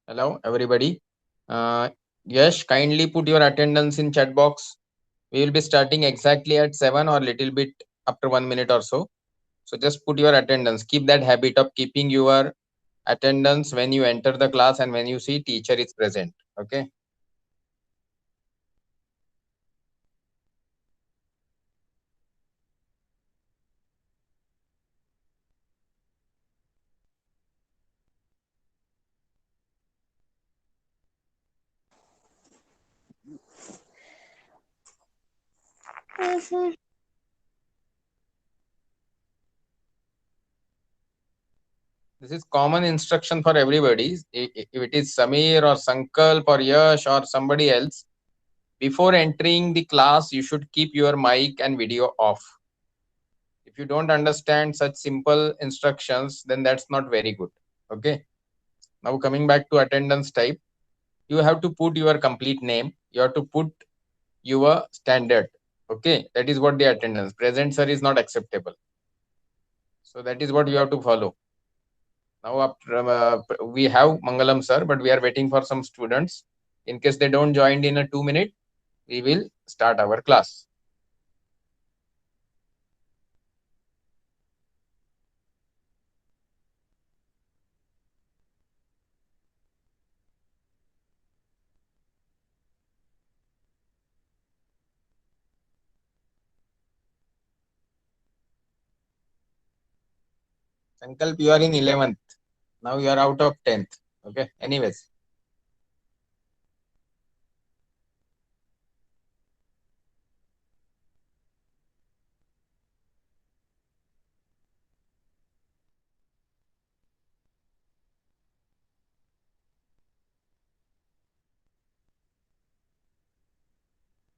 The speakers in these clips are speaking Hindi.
Hello, everybody. Yes, kindly put your attendance in chat box. We will be starting exactly at 7 or little bit after 1 minute or so. So just put your attendance. Keep that habit of keeping your attendance when you enter the class and when you see teacher is present. Okay. This is common instruction for everybody. If it is Samir or Sankalp or Yash or somebody else, before entering the class, you should keep your mic and video off. If you don't understand such simple instructions, then that's not very good. Okay. Now coming back to attendance type, you have to put your complete name. You have to put your standard. Okay. That is what the attendance. Present sir is not acceptable. So that is what you have to follow. Now we have Mangalam sir, but we are waiting for some students. In case they don't join in a 2 minute, we will start our class. Sankalp, you are in 11th. Now you are out of 10th. Okay. Anyways.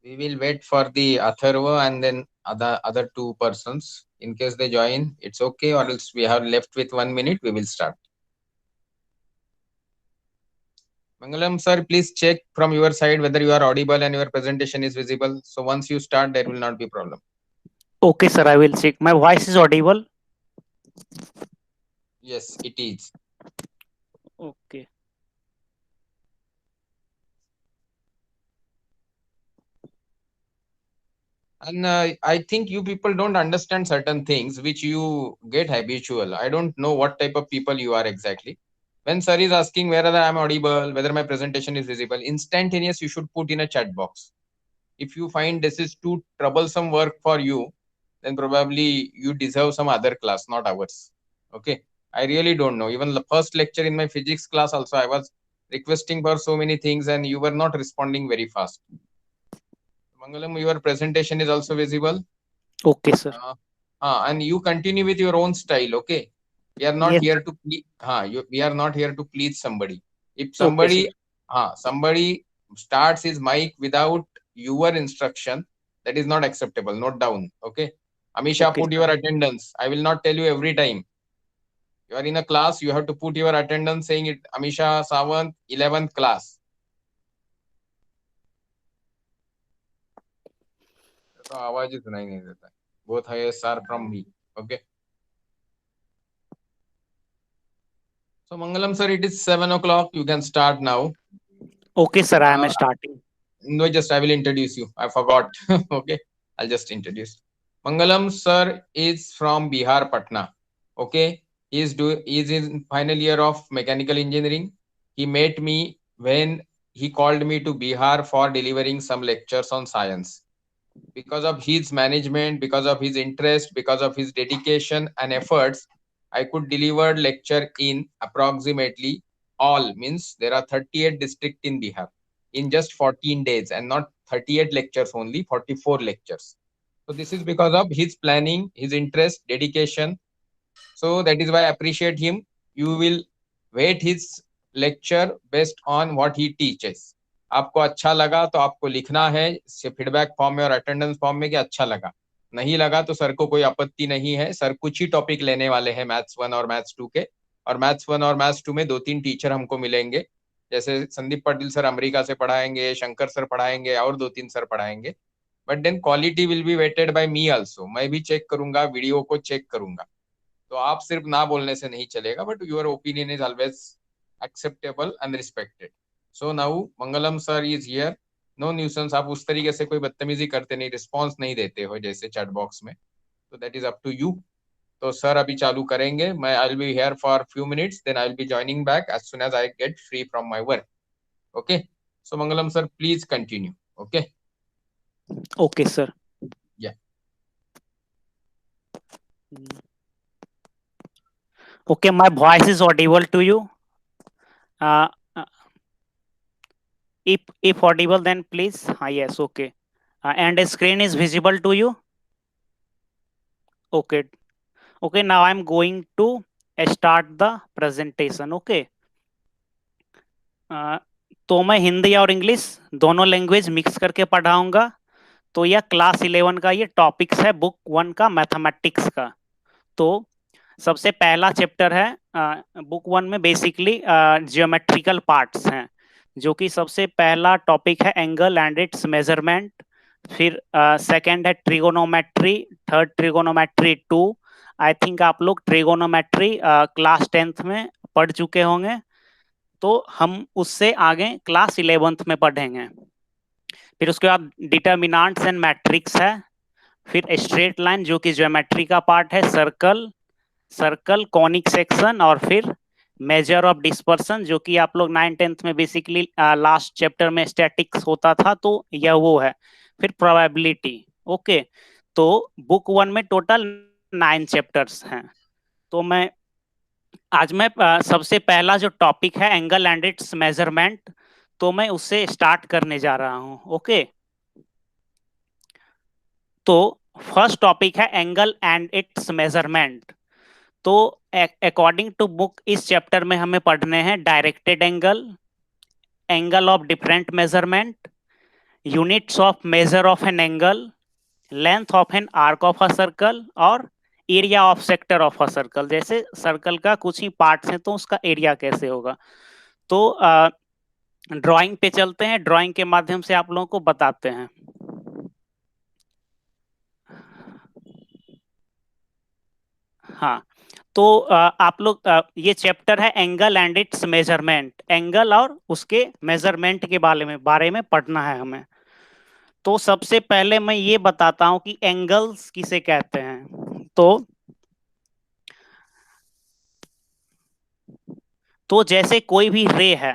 We will wait for the Atharva and then other two persons. In case they join, it's okay, or else we have left with 1 minute, we will start. Mangalam sir, please check from your side whether you are audible and your presentation is visible. So once you start, there will not be problem. Okay, sir, I will check. My voice is audible. Yes, it is. Okay. And I think you people don't understand certain things which you get habitual. I don't know what type of people you are exactly. When sir is asking whether I am audible, whether my presentation is visible, instantaneous you should put in a chat box. If you find this is too troublesome work for you, then probably you deserve some other class, not ours. Okay. I really don't know. Even the first lecture in my physics class also, I was requesting for so many things and you were not responding very fast. Mangalam, your presentation is also visible. Okay, sir. And you continue with your own style. Okay. We are not Yes. here to please. We are not here to please somebody. If Okay, sir. somebody starts his mic without your instruction, that is not acceptable. Note down. Okay. Amisha, Okay, put sir. your attendance. I will not tell you every time. You are in a class, you have to put your attendance saying it. Amisha Sawant, 11th class. तो आवाज ही सुनाई नहीं देता. Both highest are from me. Okay. So Mangalam sir, it is 7 o'clock. You can start now. Okay, sir, I am Uh, starting. no, just I will introduce you. I forgot. Okay, I'll just introduce. Mangalam sir is from Bihar, Patna. Okay, he is in final year of mechanical engineering. He met me when he called me to Bihar for delivering some lectures on science. Because of his management, because of his interest, because of his dedication and efforts, I could deliver lecture in approximately all means there are 38 districts in Bihar in just 14 days and not 38 lectures only 44 lectures. So this is because of his planning, his interest, dedication. So that is why I appreciate him. You will weight his lecture based on what he teaches. आपको अच्छा लगा तो आपको लिखना है फीडबैक फॉर्म में और अटेंडेंस फॉर्म में कि अच्छा लगा. नहीं लगा तो सर को कोई आपत्ति नहीं है. सर कुछ ही टॉपिक लेने वाले हैं मैथ्स 1 और मैथ्स 2 के. और मैथ्स 1 और मैथ्स 2 में 2-3 टीचर हमको मिलेंगे. जैसे संदीप पाटिल सर अमेरिका से पढ़ाएंगे, शंकर सर पढ़ाएंगे और 2-3 सर पढ़ाएंगे. But then quality will be weighted by me also. मैं भी चेक करूंगा, वीडियो को चेक करूंगा. तो आप सिर्फ ना बोलने से नहीं चलेगा, but your opinion is always acceptable and respected. So now Mangalam sir is here. No nuisance. आप उस तरीके से कोई बदतमीजी करते नहीं, रिस्पॉन्स नहीं देते हो जैसे चैट बॉक्स में, तो that is up to you. तो सर अभी चालू करेंगे. मैं I will be here for few minutes, then I will be joining back as soon as I get free from my work. Okay. So Mangalam sir please continue. Okay. Okay, sir. या. Okay, my voice is audible to you. Uh, uh, if audible, then please. Yes, okay. And the screen is visible to you. Okay. Okay, now I'm going to start the presentation. Okay. तो मैं हिंदी और इंग्लिश दोनों लैंग्वेज मिक्स करके पढ़ाऊंगा. तो यह क्लास 11 का ये टॉपिक्स है बुक 1 का मैथमेटिक्स का. तो सबसे पहला चैप्टर है बुक 1 में बेसिकली जियोमेट्रिकल पार्ट्स हैं, जो कि सबसे पहला टॉपिक है एंगल एंड इट्स मेजरमेंट. फिर सेकंड है trigonometry, third trigonometry 2. I think आप लोग ट्रिगोनोमेट्री क्लास 10th में पढ़ चुके होंगे, तो हम उससे आगे क्लास 11th में पढ़ेंगे. फिर उसके बाद डिटर्मिनेंट्स एंड मैट्रिक्स है. फिर स्ट्रेट लाइन जो कि ज्योमेट्री का पार्ट है, सर्कल, कॉनिक सेक्शन, और फिर मेजर ऑफ डिस्पर्सन जो कि आप लोग 9th-10th में बेसिकली लास्ट चैप्टर में स्टैटिक्स होता था, तो यह वो है. फिर प्रोबेबिलिटी. ओके. तो बुक 1 में टोटल 9 चैप्टर्स हैं. तो आज मैं सबसे पहला जो टॉपिक है एंगल एंड इट्स मेजरमेंट, तो मैं उससे स्टार्ट करने जा रहा हूं. ओके. तो फर्स्ट टॉपिक है एंगल एंड इट्स मेजरमेंट. तो अकॉर्डिंग टू बुक इस चैप्टर में हमें पढ़ने हैं directed angle, angle of different measurement, units of measure of an angle, length of an arc of a circle, और area of sector of a circle. जैसे सर्कल का कुछ ही पार्ट्स हैं तो उसका एरिया कैसे होगा. तो ड्राइंग पे चलते हैं, ड्राइंग के माध्यम से आप लोगों को बताते हैं. हाँ, तो आप लोग ये चैप्टर है angle and its measurement. Angle और उसके मेजरमेंट के बारे में पढ़ना है हमें. तो सबसे पहले मैं ये बताता हूं कि एंगल्स किसे कहते हैं. तो जैसे कोई भी रे है,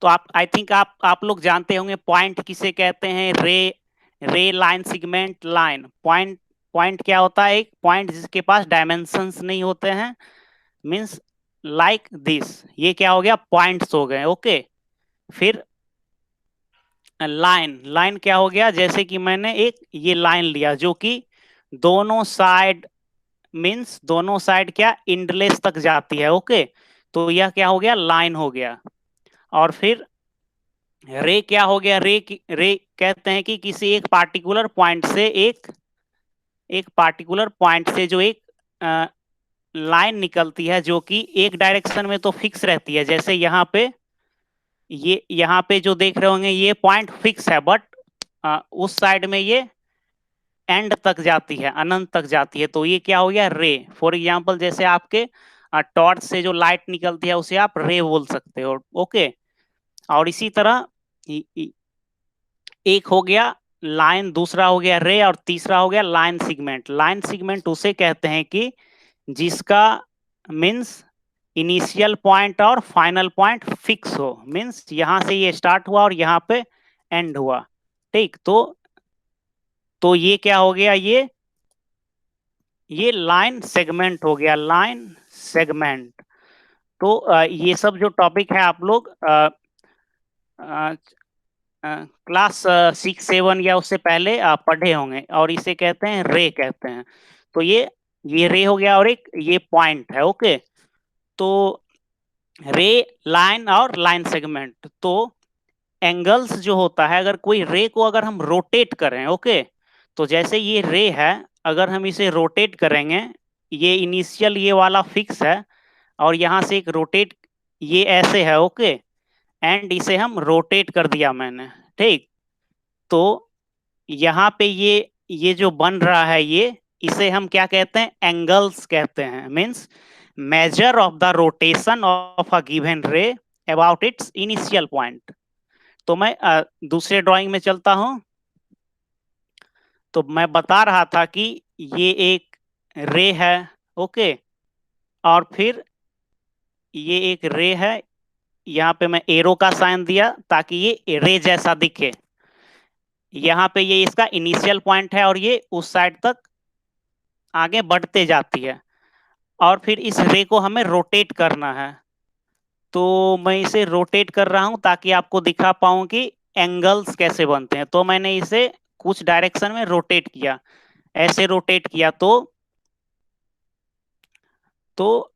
तो आई थिंक आप लोग जानते होंगे पॉइंट किसे कहते हैं. रे लाइन सेगमेंट लाइन. पॉइंट क्या होता है? एक पॉइंट जिसके पास डायमेंशंस नहीं होते हैं, मींस लाइक दिस. ये क्या हो गया? पॉइंट्स हो गए. ओके. फिर लाइन क्या हो गया? जैसे कि मैंने एक ये लाइन लिया जो कि दोनों साइड मींस दोनों साइड क्या इंडलेस तक जाती है. ओके. तो यह क्या हो गया? लाइन हो गया. और फिर रे क्या हो गया? रे कहते हैं कि किसी एक पार्टिकुलर पॉइंट से जो एक लाइन निकलती है जो कि एक डायरेक्शन में तो फिक्स रहती है. जैसे यहाँ पे जो देख रहे होंगे ये पॉइंट फिक्स है, बट उस साइड में ये एंड तक जाती है, अनंत तक जाती है. तो ये क्या हो गया? रे. फॉर एग्जाम्पल जैसे आपके टॉर्च से जो लाइट निकलती है उसे आप रे बोल सकते हो. ओके. और इसी तरह एक हो गया लाइन, दूसरा हो गया रे, और तीसरा हो गया लाइन सेगमेंट. लाइन सेगमेंट उसे कहते हैं कि जिसका मींस इनिशियल पॉइंट और फाइनल पॉइंट फिक्स हो. मींस यहां से ये स्टार्ट हुआ और यहाँ पे एंड हुआ. ठीक. तो ये क्या हो गया? ये लाइन सेगमेंट हो गया. Line segment. तो ये सब जो टॉपिक है आप लोग क्लास 6-7 या उससे पहले पढ़े होंगे, और इसे कहते हैं रे कहते हैं. तो ये रे हो गया और एक ये पॉइंट है. ओके. तो रे, लाइन और लाइन सेगमेंट. तो एंगल्स जो होता है, अगर कोई रे को अगर हम रोटेट करें, ओके, तो जैसे ये रे है, अगर हम इसे रोटेट करेंगे, ये इनिशियल ये वाला फिक्स है, और यहां से एक रोटेट ये ऐसे है. ओके. एंड इसे हम रोटेट कर दिया मैंने. ठीक. तो यहाँ पे ये जो बन रहा है ये इसे हम क्या कहते हैं, एंगल्स कहते हैं। Means measure of the rotation of a given रे अबाउट इट्स इनिशियल पॉइंट। तो मैं दूसरे ड्राइंग में चलता हूं। तो मैं बता रहा था कि ये एक रे है, ओके, और फिर ये एक रे है, यहाँ पे मैं एरो का साइन दिया ताकि ये रे जैसा दिखे। यहाँ पे ये इसका इनिशियल पॉइंट है और ये उस साइड तक आगे बढ़ते जाती है, और फिर इस रे को हमें रोटेट करना है। तो मैं इसे रोटेट कर रहा हूं ताकि आपको दिखा पाऊं कि एंगल्स कैसे बनते हैं। तो मैंने इसे कुछ डायरेक्शन में रोटेट किया, ऐसे रोटेट किया तो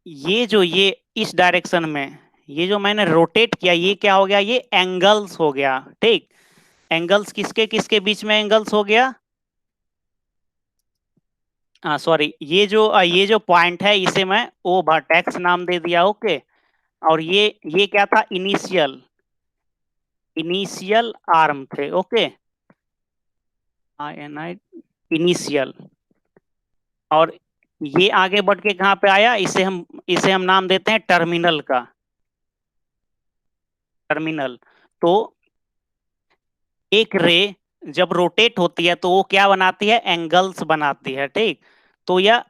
ये इस डायरेक्शन में ये जो मैंने रोटेट किया, ये क्या हो गया, ये एंगल्स हो गया। ठीक, एंगल्स किसके किसके बीच में एंगल्स हो गया, सॉरी, ये जो पॉइंट है इसे मैं ओ वर्टेक्स नाम दे दिया, ओके। और ये क्या था, इनिशियल आर्म थे, ओके, इनिशियल। और ये आगे बढ़ के कहां पे आया, इसे हम नाम देते हैं टर्मिनल का, टर्मिनल। तो एक रे जब रोटेट होती है तो वो क्या बनाती है, एंगल्स बनाती है। ठीक, तो यह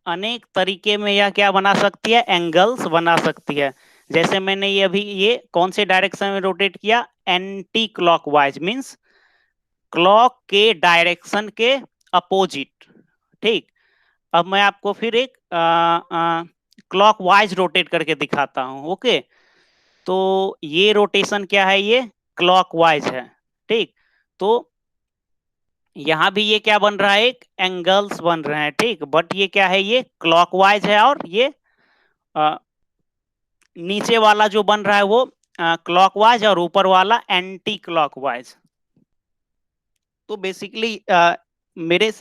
अनेक तरीके में यह क्या बना सकती है, एंगल्स बना सकती है। जैसे मैंने ये अभी ये कौन से डायरेक्शन में रोटेट किया, एंटी क्लॉकवाइज, मींस क्लॉक के डायरेक्शन के अपोजिट। ठीक, अब मैं आपको फिर एक क्लॉकवाइज रोटेट करके दिखाता हूं, ओके। तो ये रोटेशन क्या है, ये क्लॉकवाइज है। ठीक, तो यहां भी ये क्या बन रहा है, एक एंगल्स बन रहे हैं। ठीक, बट ये क्या है, ये क्लॉकवाइज है, और ये नीचे वाला जो बन रहा है वो क्लॉकवाइज, और ऊपर वाला एंटी क्लॉकवाइज। तो बेसिकली मेरे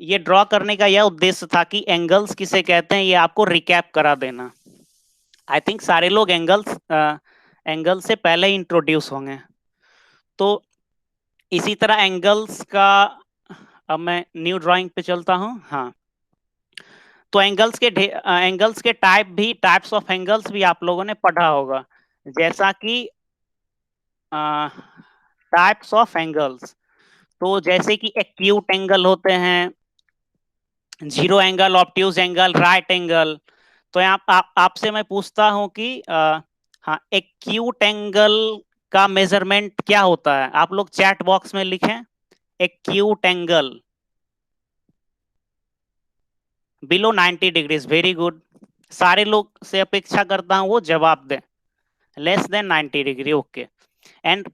ये ड्रॉ करने का यह उद्देश्य था कि एंगल्स किसे कहते हैं ये आपको रिकैप करा देना। आई थिंक सारे लोग एंगल से पहले इंट्रोड्यूस होंगे। तो इसी तरह एंगल्स का, अब मैं न्यू ड्राइंग पे चलता हूं। हाँ, तो एंगल्स के टाइप्स ऑफ एंगल्स भी आप लोगों ने पढ़ा होगा, जैसा कि टाइप्स ऑफ एंगल्स। तो जैसे कि एक्यूट एंगल होते हैं, zero angle, obtuse angle, right angle. तो आपसे मैं पूछता हूं कि हाँ, एक्यूट एंगल का मेजरमेंट क्या होता है, आप लोग चैट बॉक्स में लिखें acute angle below 90 degrees. Very good, सारे लोग से अपेक्षा करता हूं वो जवाब दें less than 90 degree, okay. And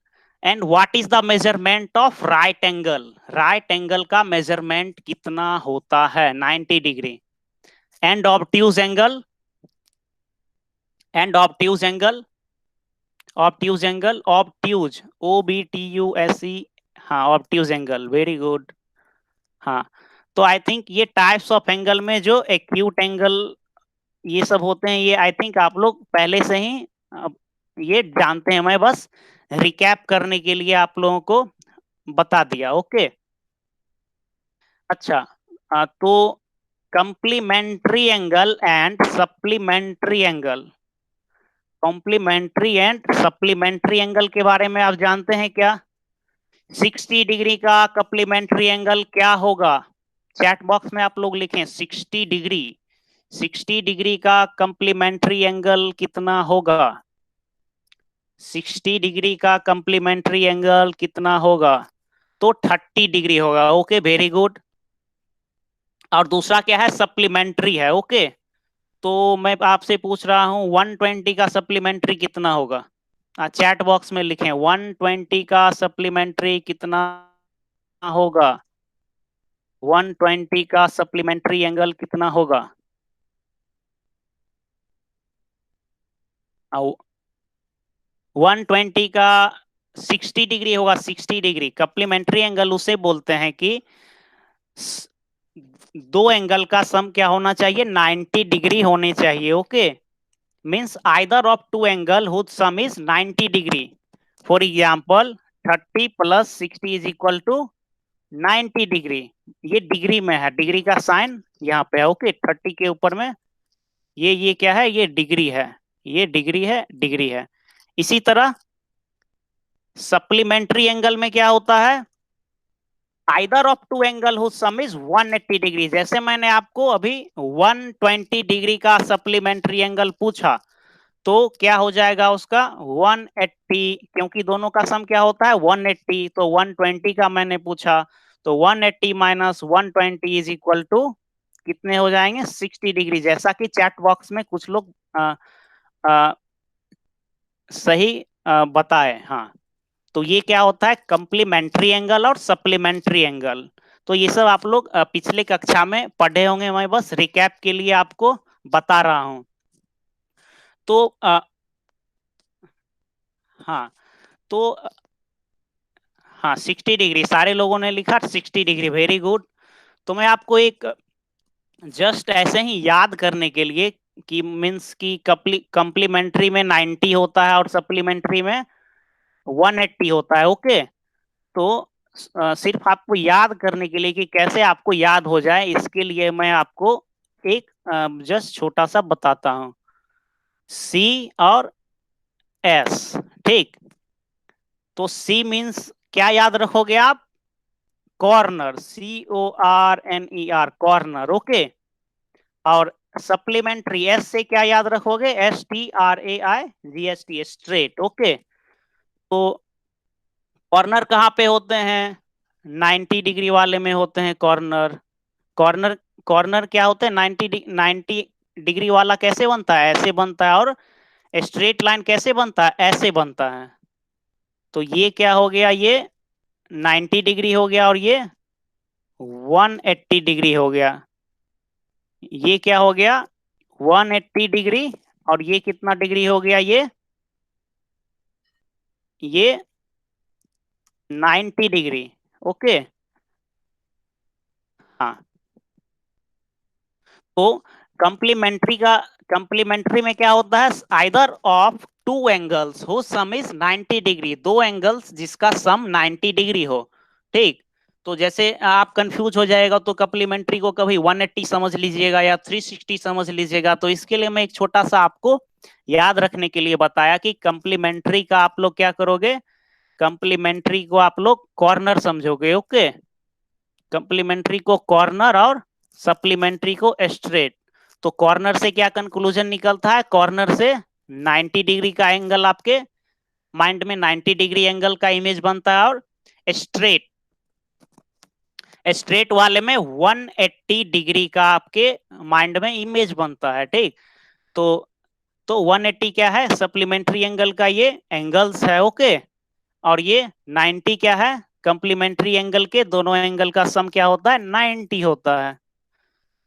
what is the measurement of right angle, right angle का मेजरमेंट कितना होता है, 90 degree. And obtuse angle, obtuse OBTUSE, हाँ, ऑब्ट्यूज एंगल, वेरी गुड। हाँ, तो आई थिंक ये टाइप्स ऑफ एंगल में जो एक्यूट एंगल ये सब होते हैं, ये आई थिंक आप लोग पहले से ही ये जानते हैं। मैं बस रिकैप करने के लिए आप लोगों को बता दिया, ओके। अच्छा, तो complementary angle and supplementary angle, complementary and supplementary angle के बारे में आप जानते हैं क्या? 60 डिग्री का कप्लीमेंट्री एंगल क्या होगा? चैट बॉक्स में आप लोग लिखें 60 डिग्री। 60 डिग्री का कम्प्लीमेंट्री एंगल कितना होगा? 60 डिग्री का कम्प्लीमेंट्री एंगल कितना होगा? तो 30 डिग्री होगा, ओके, वेरी गुड। और दूसरा क्या है? सप्लीमेंट्री है, ओके। तो मैं आपसे पूछ रहा हूं 120 का सप्लीमेंट्री कितना होगा? चैट बॉक्स में लिखें 120 का सप्लीमेंट्री कितना होगा? 120 का सप्लीमेंट्री एंगल कितना होगा? 120 का 60 डिग्री होगा। 60 डिग्री कप्लीमेंट्री एंगल उसे बोलते हैं कि दो एंगल का सम क्या होना चाहिए? 90 डिग्री होने चाहिए, okay. Means either of two angle whose sum is 90 degree. For example 30 + 60 = 90 degree, ये डिग्री में है, डिग्री का साइन यहाँ पे है। ओके, 30 के ऊपर में ये क्या है, ये डिग्री है, ये डिग्री है, डिग्री है। इसी तरह सप्लीमेंट्री एंगल में क्या होता है, either of two angle whose sum is 180 degree. जैसे मैंने आपको अभी 120 डिग्री का सप्लीमेंट्री एंगल पूछा, तो क्या हो जाएगा उसका 180, क्योंकि दोनों का सम क्या होता है 180, तो 120 का मैंने पूछा, तो 180 माइनस 120 इज इक्वल टू कितने हो जाएंगे 60 डिग्री, जैसा कि चैट बॉक्स में कुछ लोग सही बताए। हाँ, तो ये क्या होता है कंप्लीमेंट्री एंगल और सप्लीमेंट्री एंगल। तो ये सब आप लोग पिछले कक्षा में पढ़े होंगे, मैं बस रिकैप के लिए आपको बता रहा हूं। तो हाँ, तो हाँ 60 डिग्री सारे लोगों ने लिखा, 60 डिग्री, वेरी गुड। तो मैं आपको एक जस्ट ऐसे ही याद करने के लिए कि मीन्स की कंप्लीमेंट्री में 90 होता है और सप्लीमेंट्री में 180 होता है। ओके, तो सिर्फ आपको याद करने के लिए कि कैसे आपको याद हो जाए, इसके लिए मैं आपको एक जस्ट छोटा सा बताता हूं, सी और एस। ठीक, तो सी मीन्स क्या याद रखोगे आप, कॉर्नर, CORNER, कॉर्नर। ओके, और सप्लीमेंट्री एस से क्या याद रखोगे, STRAIGHT, स्ट्रेट। ओके, तो कॉर्नर कहाँ पे होते हैं, 90 डिग्री वाले में होते हैं कॉर्नर। कॉर्नर कॉर्नर क्या होते हैं, 90 डिग्री वाला कैसे बनता है, ऐसे बनता है, और स्ट्रेट लाइन कैसे बनता है, ऐसे बनता है। तो ये क्या हो गया, ये 90 डिग्री हो गया, और ये 180 डिग्री हो गया। ये क्या हो गया 180 डिग्री, और ये कितना डिग्री हो गया, ये 90 डिग्री। ओके, हाँ, तो कंप्लीमेंट्री में क्या होता है, आइदर ऑफ टू एंगल्स हो सम इज 90 डिग्री, दो एंगल्स जिसका सम 90 डिग्री हो। ठीक, तो जैसे आप कंफ्यूज हो जाएगा तो कंप्लीमेंट्री को कभी 180 समझ लीजिएगा या 360 समझ लीजिएगा। तो इसके लिए मैं एक छोटा सा आपको याद रखने के लिए बताया कि कंप्लीमेंट्री का आप लोग क्या करोगे, कंप्लीमेंट्री को आप लोग कॉर्नर समझोगे। ओके, कंप्लीमेंट्री को कॉर्नर और सप्लीमेंट्री को स्ट्रेट। तो कॉर्नर से क्या कंक्लूजन निकलता है, कॉर्नर से 90 डिग्री का एंगल, आपके माइंड में 90 डिग्री एंगल का इमेज बनता है, और स्ट्रेट स्ट्रेट वाले में 180 डिग्री का आपके माइंड में इमेज बनता है। ठीक, तो 180 क्या है, सप्लीमेंट्री एंगल का ये एंगल्स है। ओके, और ये 90 क्या है, कंप्लीमेंट्री एंगल के दोनों एंगल का सम क्या होता है, 90 होता है।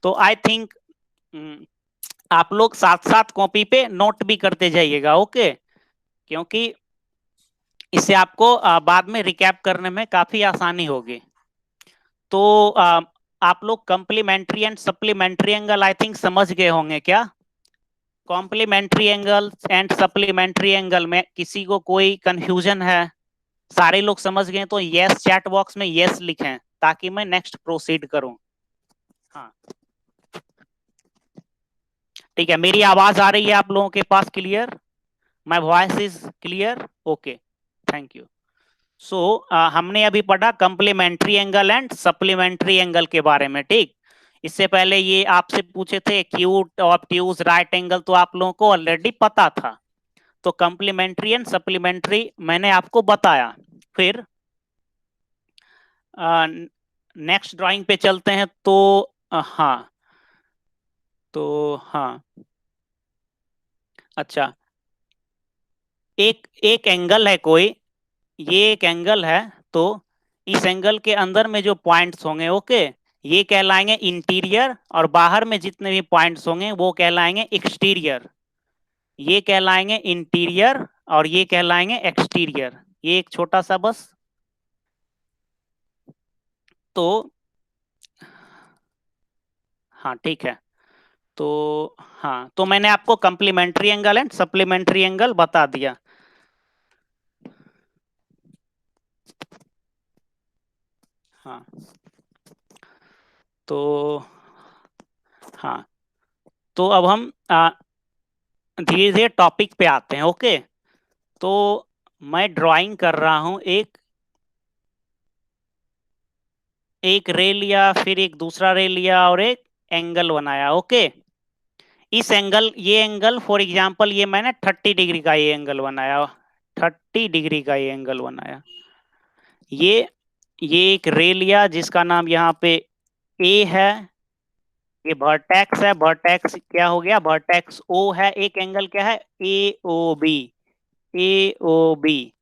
तो आई थिंक आप लोग साथ साथ कॉपी पे नोट भी करते जाइएगा। ओके, क्योंकि इससे आपको बाद में रिकैप करने में काफी आसानी होगी। तो आप लोग complementary and supplementary angle I think समझ गए होंगे क्या, complementary angle and supplementary angle में किसी को कोई कंफ्यूजन है, सारे लोग समझ गए तो यस चैट बॉक्स में यस लिखें ताकि मैं नेक्स्ट प्रोसीड करूं। हाँ, ठीक है, मेरी आवाज आ रही है आप लोगों के पास clear, my voice is clear. Okay, thank you. So हमने अभी पढ़ा complementary angle and supplementary angle के बारे में। ठीक, इससे पहले ये आपसे पूछे थे एक्यूट, ऑब्ट्यूज, राइट एंगल, तो आप लोगों को ऑलरेडी पता था। तो कंप्लीमेंट्री एंड सप्लीमेंट्री मैंने आपको बताया। फिर नेक्स्ट ड्राइंग पे चलते हैं। तो हाँ, तो हाँ, अच्छा, एक एक एंगल है कोई, ये एक एंगल है, तो इस एंगल के अंदर में जो पॉइंट्स होंगे, ओके, ये कहलाएंगे इंटीरियर, और बाहर में जितने भी पॉइंट्स होंगे वो कहलाएंगे एक्सटीरियर। ये कहलाएंगे इंटीरियर और ये कहलाएंगे एक्सटीरियर। ये एक छोटा सा बस, तो हाँ ठीक है। तो हाँ, तो मैंने आपको complementary angle and supplementary angle बता दिया। हाँ तो हाँ तो अब हम धीरे धीरे टॉपिक पे आते हैं। ओके, तो मैं ड्राइंग कर रहा हूं, एक रे लिया, फिर एक दूसरा रे लिया और एक एंगल बनाया। ओके, इस एंगल, ये एंगल फॉर एग्जांपल ये मैंने 30 डिग्री का ये एंगल बनाया, 30 डिग्री का ये एंगल बनाया। ये एक रे लिया जिसका नाम यहाँ पे ए है, ये वर्टेक्स है, वर्टेक्स क्या हो गया, वर्टेक्स ओ है, एक एंगल क्या है ए ओ बी, ए ओ बी,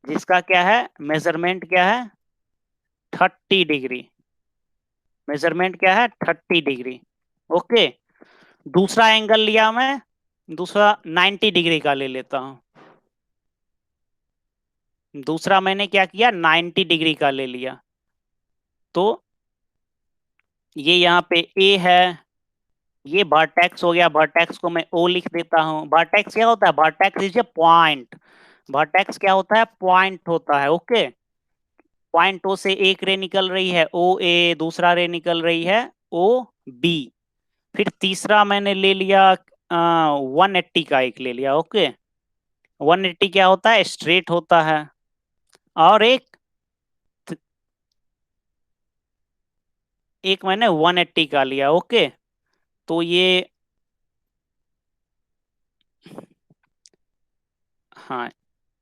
जिसका क्या है मेजरमेंट क्या है 30 डिग्री, मेजरमेंट क्या है 30 डिग्री। ओके, दूसरा एंगल लिया मैं, दूसरा 90 डिग्री का ले लेता हूं, दूसरा मैंने क्या किया 90 डिग्री का ले लिया। तो ये यहाँ पे ए है, ये वर्टेक्स हो गया, वर्टेक्स को मैं ओ लिख देता हूँ। वर्टेक्स क्या होता है, vertex is a point, vertex क्या होता है पॉइंट होता है। ओके, पॉइंट ओ से एक रे निकल रही है ओ ए, दूसरा रे निकल रही है ओ बी, फिर तीसरा मैंने ले लिया 180 का एक ले लिया। ओके, 180 क्या होता है स्ट्रेट होता है, और एक मैंने 180 का लिया। ओके, तो ये हाँ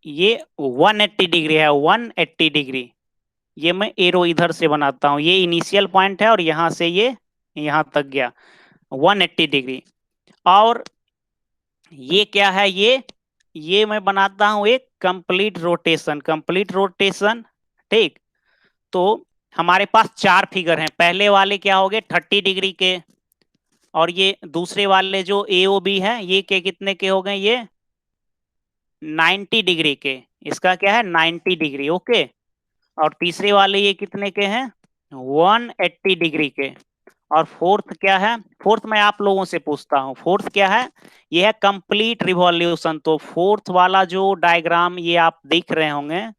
ये 180 डिग्री है, 180 डिग्री। ये मैं एरो इधर से बनाता हूँ, ये इनिशियल पॉइंट है और यहां से ये यहां तक गया 180 डिग्री। और ये क्या है, ये मैं बनाता हूं एक कंप्लीट रोटेशन, कंप्लीट रोटेशन। ठीक, तो हमारे पास चार फिगर हैं, पहले वाले क्या हो गए 30 डिग्री के, और ये दूसरे वाले जो ए ओ बी है ये के कितने के हो गए, ये 90 डिग्री के, इसका क्या है 90 डिग्री। ओके, और तीसरे वाले ये कितने के हैं 180 डिग्री के, और फोर्थ क्या है, फोर्थ मैं आप लोगों से पूछता हूं फोर्थ क्या है, ये है कंप्लीट रिवॉल्यूशन। तो फोर्थ वाला जो डायग्राम ये आप देख रहे होंगे,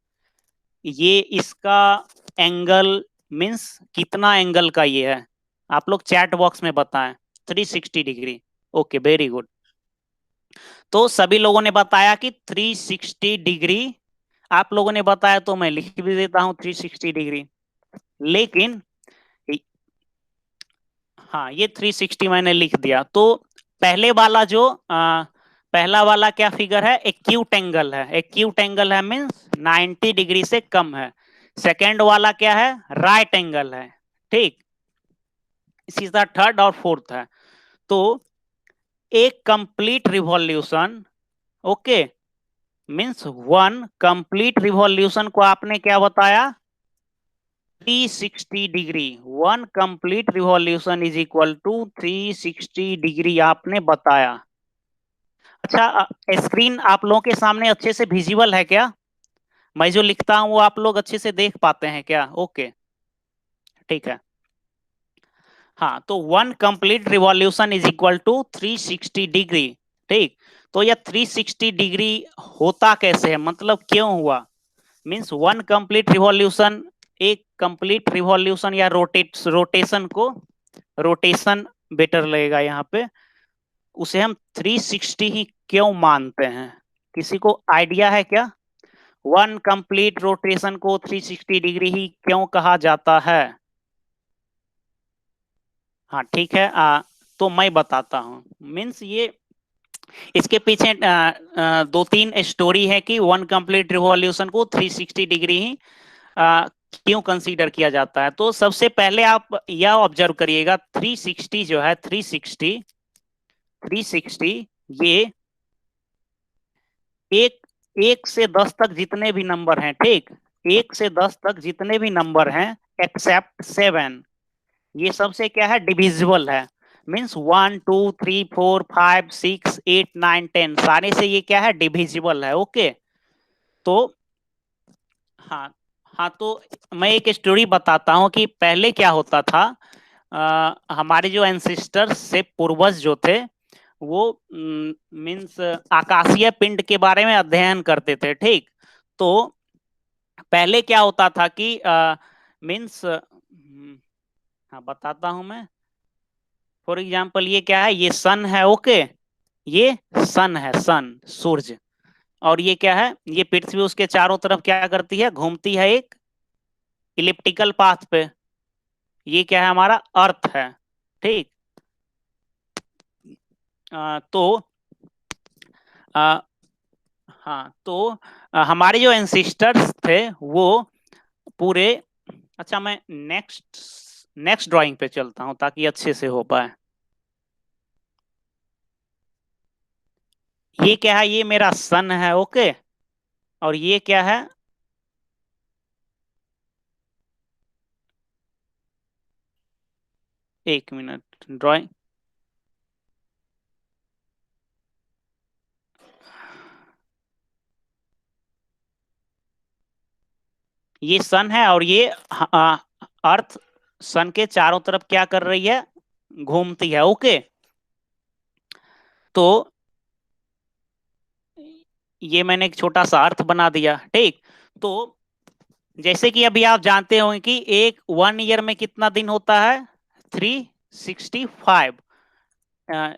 ये इसका एंगल मींस कितना एंगल का ये है, आप लोग चैट बॉक्स में बताएं। 360 डिग्री। Okay, very good. तो सभी लोगों ने बताया कि 360 डिग्री, आप लोगों ने बताया तो मैं लिख भी देता हूं 360 डिग्री। लेकिन हाँ ये 360 मैंने लिख दिया। तो पहले वाला जो पहला वाला क्या फिगर है, एक्यूट एंगल है, एक्यूट एंगल है मींस 90 डिग्री से कम है। सेकेंड वाला क्या है राइट एंगल है। ठीक, इसी तरह थर्ड और फोर्थ है। तो एक complete revolution, okay, means one complete revolution को आपने क्या बताया 360 degree, one complete revolution is equal to 360 degree आपने बताया। अच्छा, स्क्रीन आप लोगों के सामने अच्छे से विजिबल है क्या, मैं जो लिखता हूं वो आप लोग अच्छे से देख पाते हैं क्या? ओके, ठीक है। हाँ, तो one complete revolution is equal to 360 degree. ठीक, तो यह 360 डिग्री होता कैसे है, मतलब क्यों हुआ, मींस वन कंप्लीट रिवॉल्यूशन, एक कंप्लीट रिवॉल्यूशन या रोटेशन को, रोटेशन बेटर लगेगा यहाँ पे, उसे हम 360 ही क्यों मानते हैं, किसी को आइडिया है क्या? वन कंप्लीट रोटेशन को 360 डिग्री ही क्यों कहा जाता है? हाँ ठीक है, तो मैं बताता हूँ। मीन्स ये इसके पीछे दो तीन स्टोरी है कि वन कंप्लीट रिवॉल्यूशन को 360 डिग्री ही क्यों कंसीडर किया जाता है। तो सबसे पहले आप यह ऑब्जर्व करिएगा 360 जो है 360 ये एक से 10 तक जितने भी नंबर हैं, ठीक, 1 से 10 तक जितने भी नंबर हैं एक्सेप्ट 7, ये सबसे क्या है डिविजिबल है। मीन्स 1 2 3 4 5 6 8 9 10 सारे से ये क्या है डिविजिबल है। ओके, तो हाँ हाँ, तो मैं एक स्टोरी बताता हूँ कि पहले क्या होता था। हमारे जो एंसिस्टर्स से पूर्वज जो थे वो मीन्स आकाशीय पिंड के बारे में अध्ययन करते थे। ठीक, तो पहले क्या होता था कि मीन्स हाँ बताता हूं मैं। फॉर एग्जाम्पल ये क्या है, ये सन है, ओके, ये सन है, सन सूरज। और ये क्या है, ये पृथ्वी उसके चारों तरफ क्या करती है, घूमती है एक इलिप्टिकल पाथ पे। ये क्या है, हमारा अर्थ है, ठीक। तो आ, हाँ तो हमारे जो एंसिस्टर्स थे वो पूरे, अच्छा मैं नेक्स्ट नेक्स्ट ड्राइंग पे चलता हूं ताकि अच्छे से हो पाए। ये क्या है, ये मेरा सन है, ओके। और ये क्या है, एक मिनट ड्राइंग, ये सन है और ये अर्थ सन के चारों तरफ क्या कर रही है, घूमती है, ओके। तो ये मैंने एक छोटा सा अर्थ बना दिया, ठीक। तो जैसे कि अभी आप जानते होंगे कि एक 1 ईयर में कितना दिन होता है, 365,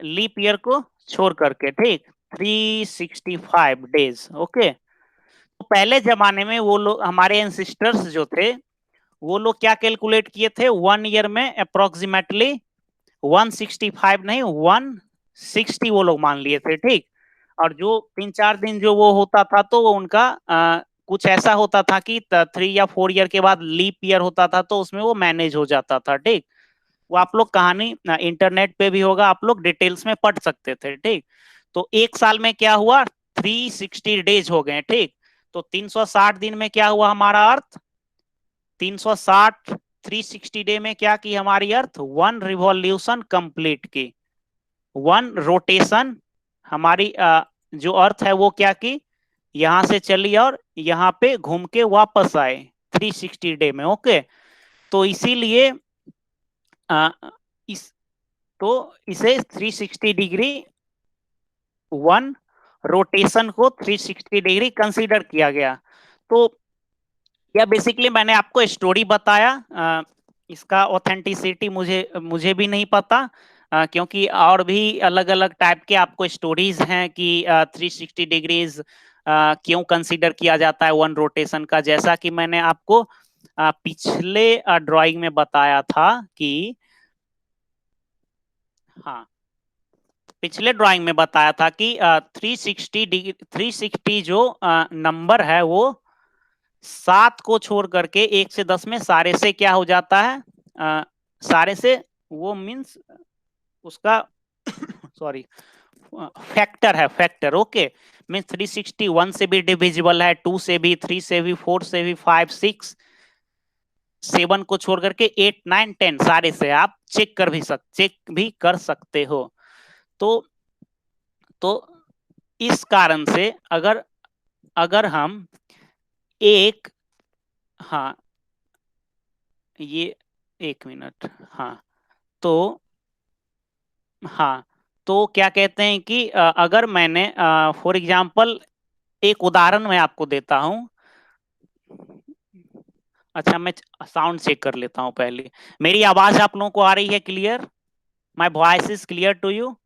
लीप ईयर को छोड़ करके, ठीक, 365 डेज, ओके। तो पहले जमाने में वो लोग, हमारे एंसिस्टर्स जो थे, वो लोग क्या कैलकुलेट किए थे, 1 ईयर में अप्रोक्सीमेटली 165 नहीं 160 वो लोग मान लिए थे, ठीक। और जो 3-4 दिन जो वो होता था तो वो उनका कुछ ऐसा होता था कि 3 या 4 ईयर के बाद लीप ईयर होता था, तो उसमें वो मैनेज हो जाता था, ठीक। वो आप लोग कहानी इंटरनेट पे भी होगा, आप लोग डिटेल्स में पढ़ सकते थे, ठीक। तो एक साल में क्या हुआ, 360 डेज हो गए, ठीक। तो 360 दिन में क्या हुआ हमारा अर्थ, 360 360 डे में क्या की हमारी अर्थ, 1 रिवॉल्यूशन कंप्लीट की, 1 रोटेशन हमारी जो अर्थ है वो क्या की, यहां से चली और यहाँ पे घूम के वापस आए 360 डे में, ओके। तो इसीलिए इस तो इसे 360 डिग्री, 1 रोटेशन को 360 डिग्री कंसीडर किया गया। तो यह बेसिकली मैंने आपको स्टोरी बताया, इसका ऑथेंटिसिटी मुझे मुझे भी नहीं पता, क्योंकि और भी अलग अलग टाइप के आपको स्टोरीज हैं कि 360 डिग्रीज क्यों कंसीडर किया जाता है 1 रोटेशन का। जैसा कि मैंने आपको पिछले ड्राइंग में बताया था कि, हाँ पिछले ड्राइंग में बताया था कि 360 जो नंबर है वो 7 को छोड़ करके 1 से 10 में सारे से क्या हो जाता है, सारे से, वो मीन्स उसका सॉरी फैक्टर है, फैक्टर, ओके। मीन्स 360 1 से भी डिविजिबल है, 2 से भी, 3 से भी, 4 से भी, 5 6 7 को छोड़ करके 8 9 10 सारे से आप चेक भी कर सकते हो। तो तो इस कारण से अगर अगर हम एक, हाँ ये एक मिनट, हाँ तो हाँ तो क्या कहते हैं कि अगर मैंने फॉर एग्जांपल एक उदाहरण मैं आपको देता हूं। अच्छा मैं साउंड चेक कर लेता हूं पहले। मेरी आवाज आप लोगों को आ रही है clear, my voice is clear to you,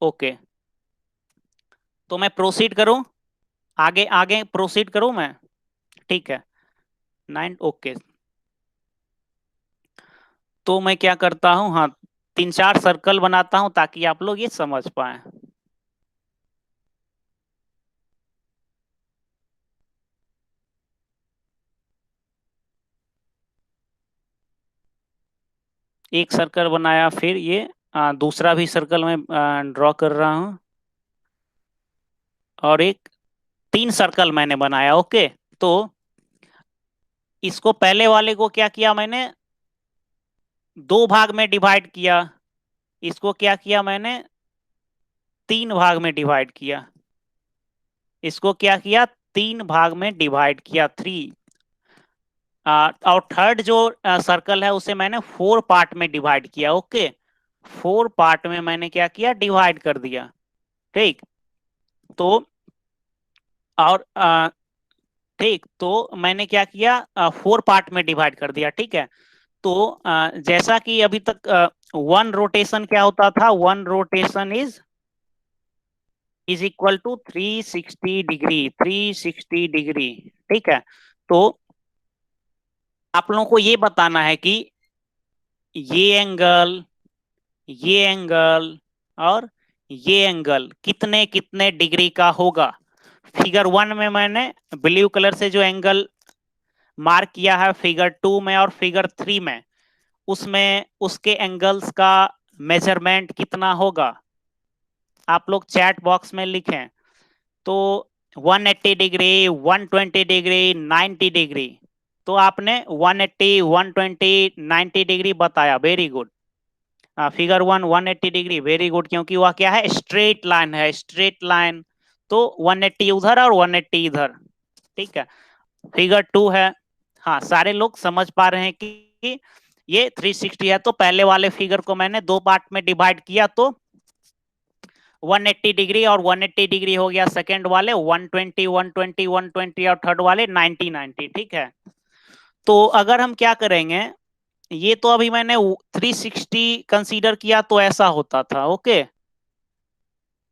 okay. तो मैं प्रोसीड करूं, आगे आगे प्रोसीड करूं मैं, ठीक है, 9, ओके। तो मैं क्या करता हूं, हाँ 3-4 सर्कल बनाता हूं ताकि आप लोग ये समझ पाए। एक सर्कल बनाया, फिर ये दूसरा भी सर्कल मैं ड्रॉ कर रहा हूं, और एक 3 सर्कल मैंने बनाया, ओके। तो इसको पहले वाले को क्या किया मैंने, 2 भाग में डिवाइड किया, इसको क्या किया मैंने, 3 भाग में डिवाइड किया, इसको क्या किया, 3 भाग में डिवाइड किया, 3। और थर्ड जो सर्कल है उसे मैंने 4 पार्ट में डिवाइड किया, ओके। 4 पार्ट में मैंने क्या किया, डिवाइड कर दिया, ठीक। तो और ठीक, तो मैंने क्या किया, 4 पार्ट में डिवाइड कर दिया। ठीक है, तो जैसा कि अभी तक 1 रोटेशन क्या होता था, 1 rotation is equal to 360 degree, 360 degree. ठीक है, तो आप लोगों को ये बताना है कि ये एंगल और ये एंगल कितने कितने डिग्री का होगा। फिगर 1 में मैंने ब्लू कलर से जो एंगल मार्क किया है, फिगर 2 में और फिगर 3 में, उसमें उसके एंगल्स का मेजरमेंट कितना होगा, आप लोग चैट बॉक्स में लिखें। तो 180 डिग्री, 120 डिग्री, 90 डिग्री, तो आपने 180, 120, 90 डिग्री बताया, very good. Figure 1 180 degree, very good, क्योंकि वह क्या है, स्ट्रेट लाइन है, स्ट्रेट लाइन। तो 180 उधर और 180 इधर। ठीक है, फिगर 2 है, हाँ सारे लोग समझ पा रहे हैं कि ये 360 है। तो पहले वाले फिगर को मैंने 2 पार्ट में डिवाइड किया, तो 180 डिग्री और 180 डिग्री हो गया, सेकेंड वाले 120, 120, 120 और थर्ड वाले 90, 90। ठीक है, तो अगर हम क्या करेंगे, ये तो अभी मैंने 360 कंसीडर किया तो ऐसा होता था। ओके,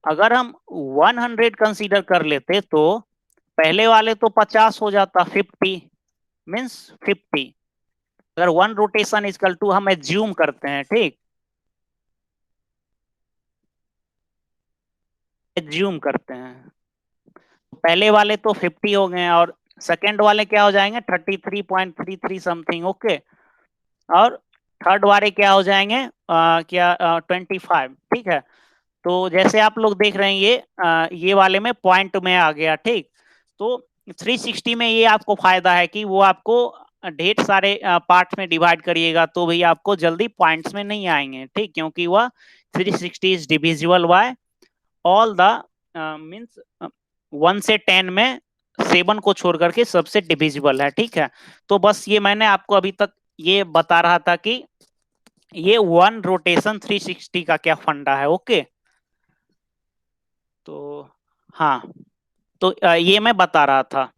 अगर हम 100 कंसीडर कर लेते तो पहले वाले तो 50 हो जाता, 50 मीन्स 50। अगर 1 रोटेशन इक्वल टू, हम एज्यूम करते हैं, ठीक, एज्यूम करते हैं, पहले वाले तो 50 हो गए और सेकेंड वाले क्या हो जाएंगे, 33.33 समथिंग। ओके, और थर्ड वाले क्या हो जाएंगे, क्या 25। ठीक है, तो जैसे आप लोग देख रहे हैं, ये वाले में पॉइंट में आ गया। ठीक, तो 360 में ये आपको फायदा है कि वो आपको ढेर सारे पार्ट्स में डिवाइड करिएगा तो भी आपको जल्दी पॉइंट्स में नहीं आएंगे। ठीक, क्योंकि वह 360 is divisible by all the means 1 से 10 में 7 को छोड़ करके सबसे डिविजिबल है। ठीक है, तो बस ये मैंने आपको अभी तक ये बता रहा था कि ये 1 रोटेशन 360 का क्या फंडा है। ओके, तो हाँ, तो ये मैं बता रहा था,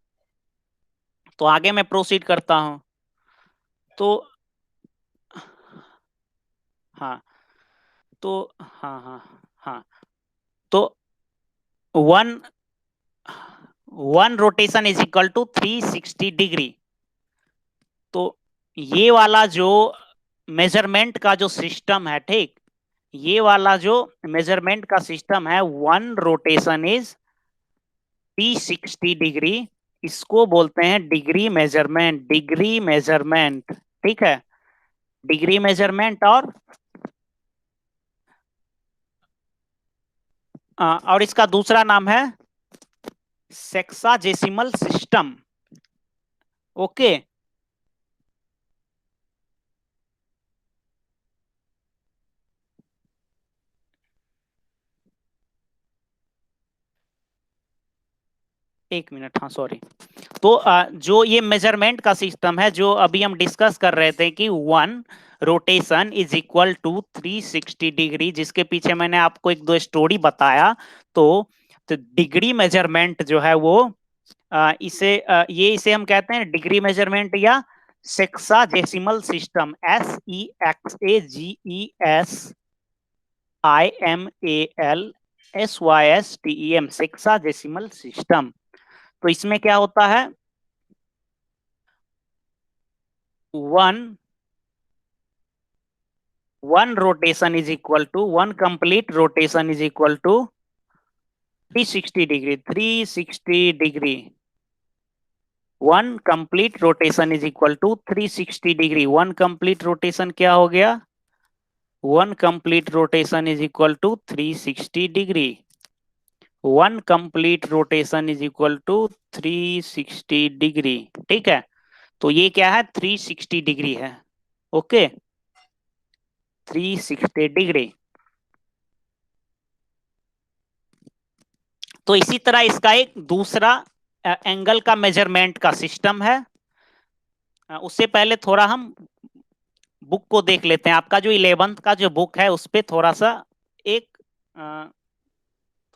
तो आगे मैं प्रोसीड करता हूं। तो हाँ, तो हाँ हाँ हाँ, तो one one rotation is equal to 360 degree. तो ये वाला जो मेजरमेंट का जो सिस्टम है, ठीक, ये वाला जो मेजरमेंट का सिस्टम है, 1 रोटेशन इज 360 डिग्री, इसको बोलते हैं डिग्री मेजरमेंट, डिग्री मेजरमेंट। ठीक है, डिग्री मेजरमेंट और इसका दूसरा नाम है सेक्साजेसिमल सिस्टम। ओके, एक मिनट, हाँ सॉरी। तो जो ये मेजरमेंट का सिस्टम है जो अभी हम डिस्कस कर रहे थे कि 1 rotation is equal to 360 degree, जिसके पीछे मैंने आपको एक दो स्टोरी बताया। तो डिग्री मेजरमेंट जो है वो इसे हम कहते हैं डिग्री मेजरमेंट या sexagesimal system, SEXAGESIMALSYSTEM, sexagesimal system. तो इसमें क्या होता है, 1 rotation is equal to 1 complete rotation is equal to 360 degree, 360 degree. 1 complete rotation is equal to 360 degree. 1 complete rotation क्या हो गया, 1 complete rotation is equal to 360 degree. 1 complete rotation is equal to 360 degree. ठीक है, तो ये क्या है, 360 डिग्री है। Okay, 360 degree. तो इसी तरह इसका एक दूसरा एंगल का मेजरमेंट का सिस्टम है। उससे पहले थोड़ा हम बुक को देख लेते हैं। आपका जो 11th का जो बुक है उस पर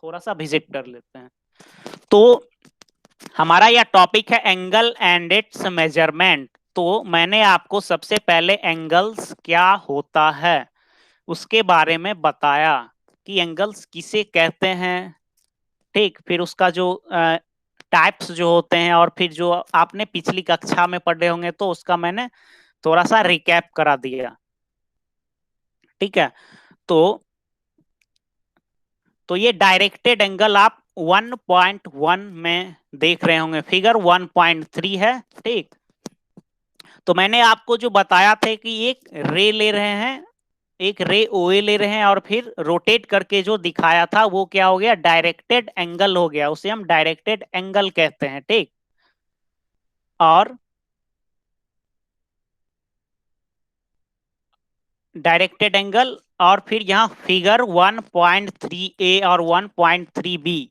थोड़ा सा विजिट कर लेते हैं। तो हमारा यह टॉपिक है एंगल एंड इट्स मेजरमेंट। तो मैंने आपको सबसे पहले एंगल्स क्या होता है उसके बारे में बताया कि एंगल्स किसे कहते हैं। ठीक, फिर उसका जो टाइप्स जो होते हैं, और फिर जो आपने पिछली कक्षा में पढ़े होंगे तो उसका मैंने थोड़ा सा रिकैप करा दिया। ठीक है, तो ये डायरेक्टेड एंगल आप 1.1 में देख रहे होंगे, फिगर 1.3 है। ठीक, तो मैंने आपको जो बताया था कि एक रे ले रहे हैं, एक रे ओए ले रहे हैं, और फिर रोटेट करके जो दिखाया था वो क्या हो गया, डायरेक्टेड एंगल हो गया, उसे हम डायरेक्टेड एंगल कहते हैं। ठीक, और डायरेक्टेड एंगल, और फिर यहाँ फिगर 1.3 ए और 1.3 बी,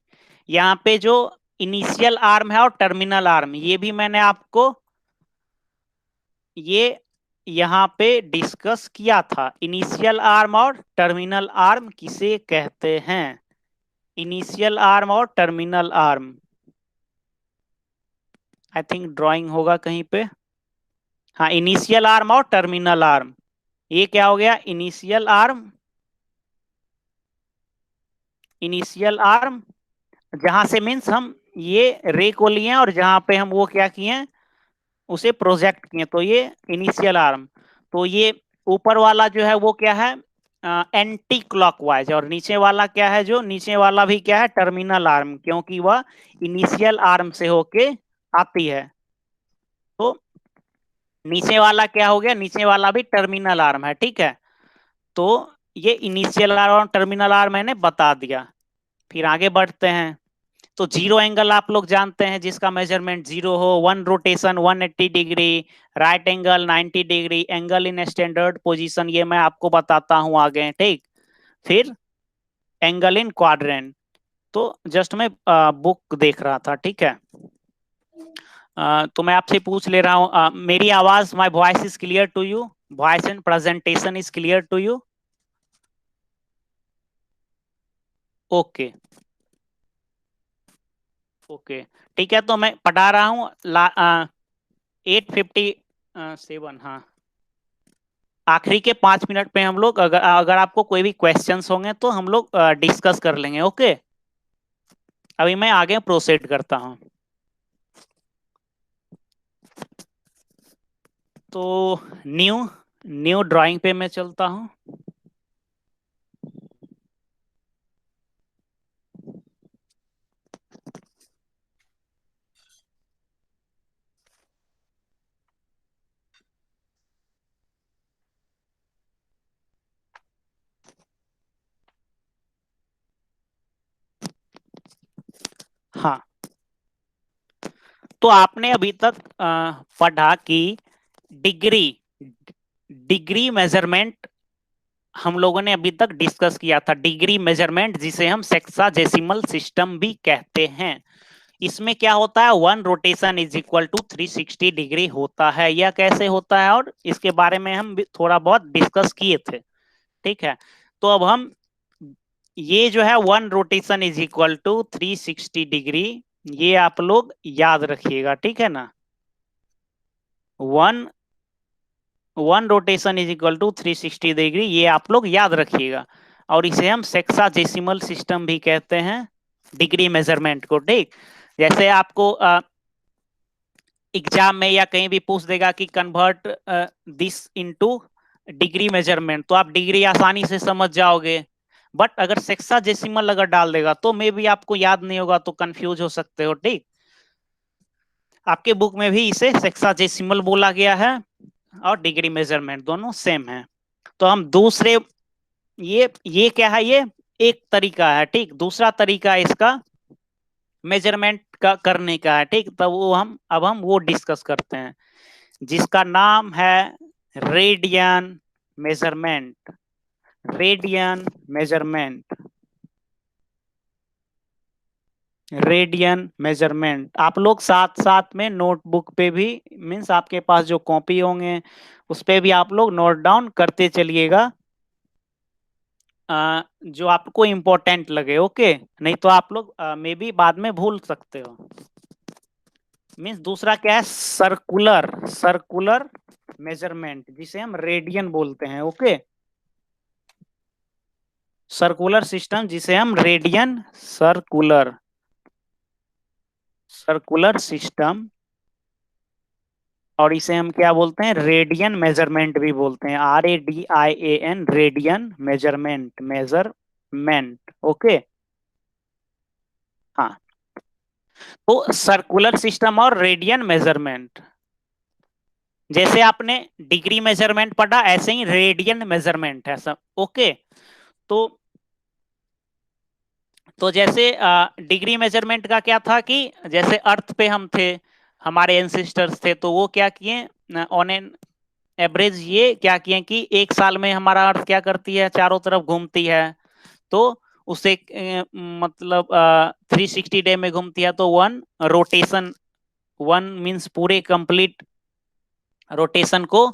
यहाँ पे जो इनिशियल आर्म है और टर्मिनल आर्म, ये भी मैंने आपको ये यहाँ पे डिस्कस किया था। इनिशियल आर्म और टर्मिनल आर्म किसे कहते हैं, इनिशियल आर्म और terminal arm. I think drawing होगा कहीं पे। हाँ, इनिशियल आर्म और टर्मिनल आर्म, ये क्या हो गया, इनिशियल आर्म, इनिशियल आर्म, जहां से मीन्स हम ये रे को लिए और जहां पे हम वो क्या किए, उसे प्रोजेक्ट किए, तो ये इनिशियल आर्म। तो ये ऊपर वाला जो है वो क्या है, एंटी क्लॉकवाइज, और नीचे वाला क्या है, जो नीचे वाला भी क्या है, टर्मिनल आर्म, क्योंकि वह इनिशियल आर्म से होके आती है। तो नीचे वाला क्या हो गया, नीचे वाला भी टर्मिनल आर्म है। ठीक है, तो ये इनिशियल आर्म और टर्मिनल आर्म मैंने बता दिया। फिर आगे बढ़ते हैं। तो जीरो एंगल आप लोग जानते हैं, जिसका मेजरमेंट जीरो हो, one rotation 180 degree, right angle 90 degree, angle in standard position, ये मैं आपको बताता हूं आगे। ठीक, फिर एंगल इन क्वाड्रेंट। तो जस्ट मैं बुक देख रहा था। ठीक है, तो मैं आपसे पूछ ले रहा हूँ, मेरी आवाज, my voice is clear to you, voice and presentation is clear to you? Okay, okay, ठीक है, तो मैं पढ़ा रहा हूँ 8:57। हाँ, आखिरी के 5 मिनट पे हम लोग, अगर अगर आपको कोई भी क्वेश्चंस होंगे तो हम लोग डिस्कस कर लेंगे। ओके, अभी मैं आगे प्रोसीड करता हूँ। तो न्यू न्यू ड्राइंग पे मैं चलता हूँ। हाँ, तो आपने अभी तक पढ़ा कि डिग्री डिग्री मेजरमेंट हम लोगों ने अभी तक डिस्कस किया था। डिग्री मेजरमेंट, जिसे हम सेक्साडेसिमल सिस्टम भी कहते हैं, इसमें क्या होता है, one rotation is equal to 360 degree होता है। यह कैसे होता है, और इसके बारे में हम थोड़ा बहुत डिस्कस किए थे। ठीक है, तो अब हम ये जो है one rotation is equal to 360 degree, ये आप लोग याद रखिएगा। ठीक है ना, one one rotation is equal to 360 degree, ये आप लोग याद रखिएगा। और इसे हम सेक्साडेसिमल सिस्टम भी कहते हैं, डिग्री मेजरमेंट को। ठीक, जैसे आपको एग्जाम में या कहीं भी पूछ देगा कि convert this into degree measurement, तो आप डिग्री आसानी से समझ जाओगे। बट अगर सेक्साडेसिमल अगर डाल देगा तो मे भी आपको याद नहीं होगा, तो कंफ्यूज हो सकते हो। ठीक, आपके बुक में भी इसे सेक्साडेसिमल बोला गया है, और डिग्री मेजरमेंट दोनों सेम है। तो हम दूसरे, ये क्या है, ये एक तरीका है। ठीक, दूसरा तरीका इसका मेजरमेंट का करने का है। ठीक, तो वो हम वो डिस्कस करते हैं, जिसका नाम है radian measurement. Radian measurement, radian measurement आप लोग साथ साथ में नोटबुक पे भी, मीन्स आपके पास जो कॉपी होंगे उस पे भी आप लोग नोट डाउन करते चलिएगा, जो आपको इम्पोर्टेंट लगे। ओके, नहीं तो आप लोग मे बी बाद में भूल सकते हो। मीन्स दूसरा क्या है, सर्कुलर, सर्कुलर मेजरमेंट, जिसे हम रेडियन बोलते हैं। ओके, सर्कुलर सिस्टम जिसे हम रेडियन, सर्कुलर, सर्कुलर सिस्टम, और इसे हम क्या बोलते हैं, रेडियन मेजरमेंट भी बोलते हैं, RADIAN, radian measurement, measurement. Okay, हाँ, तो सर्कुलर सिस्टम और रेडियन मेजरमेंट, जैसे आपने डिग्री मेजरमेंट पढ़ा ऐसे ही रेडियन मेजरमेंट है सब। ओके, तो जैसे डिग्री मेजरमेंट का क्या था कि जैसे अर्थ पे हम थे, हमारे एंसेस्टर्स थे, तो वो क्या किए, ऑन एन एवरेज ये क्या किए कि एक साल में हमारा अर्थ क्या करती है, चारों तरफ घूमती है, तो उसे मतलब 360 डे में घूमती है, तो वन रोटेशन, वन मीन्स पूरे कंप्लीट रोटेशन को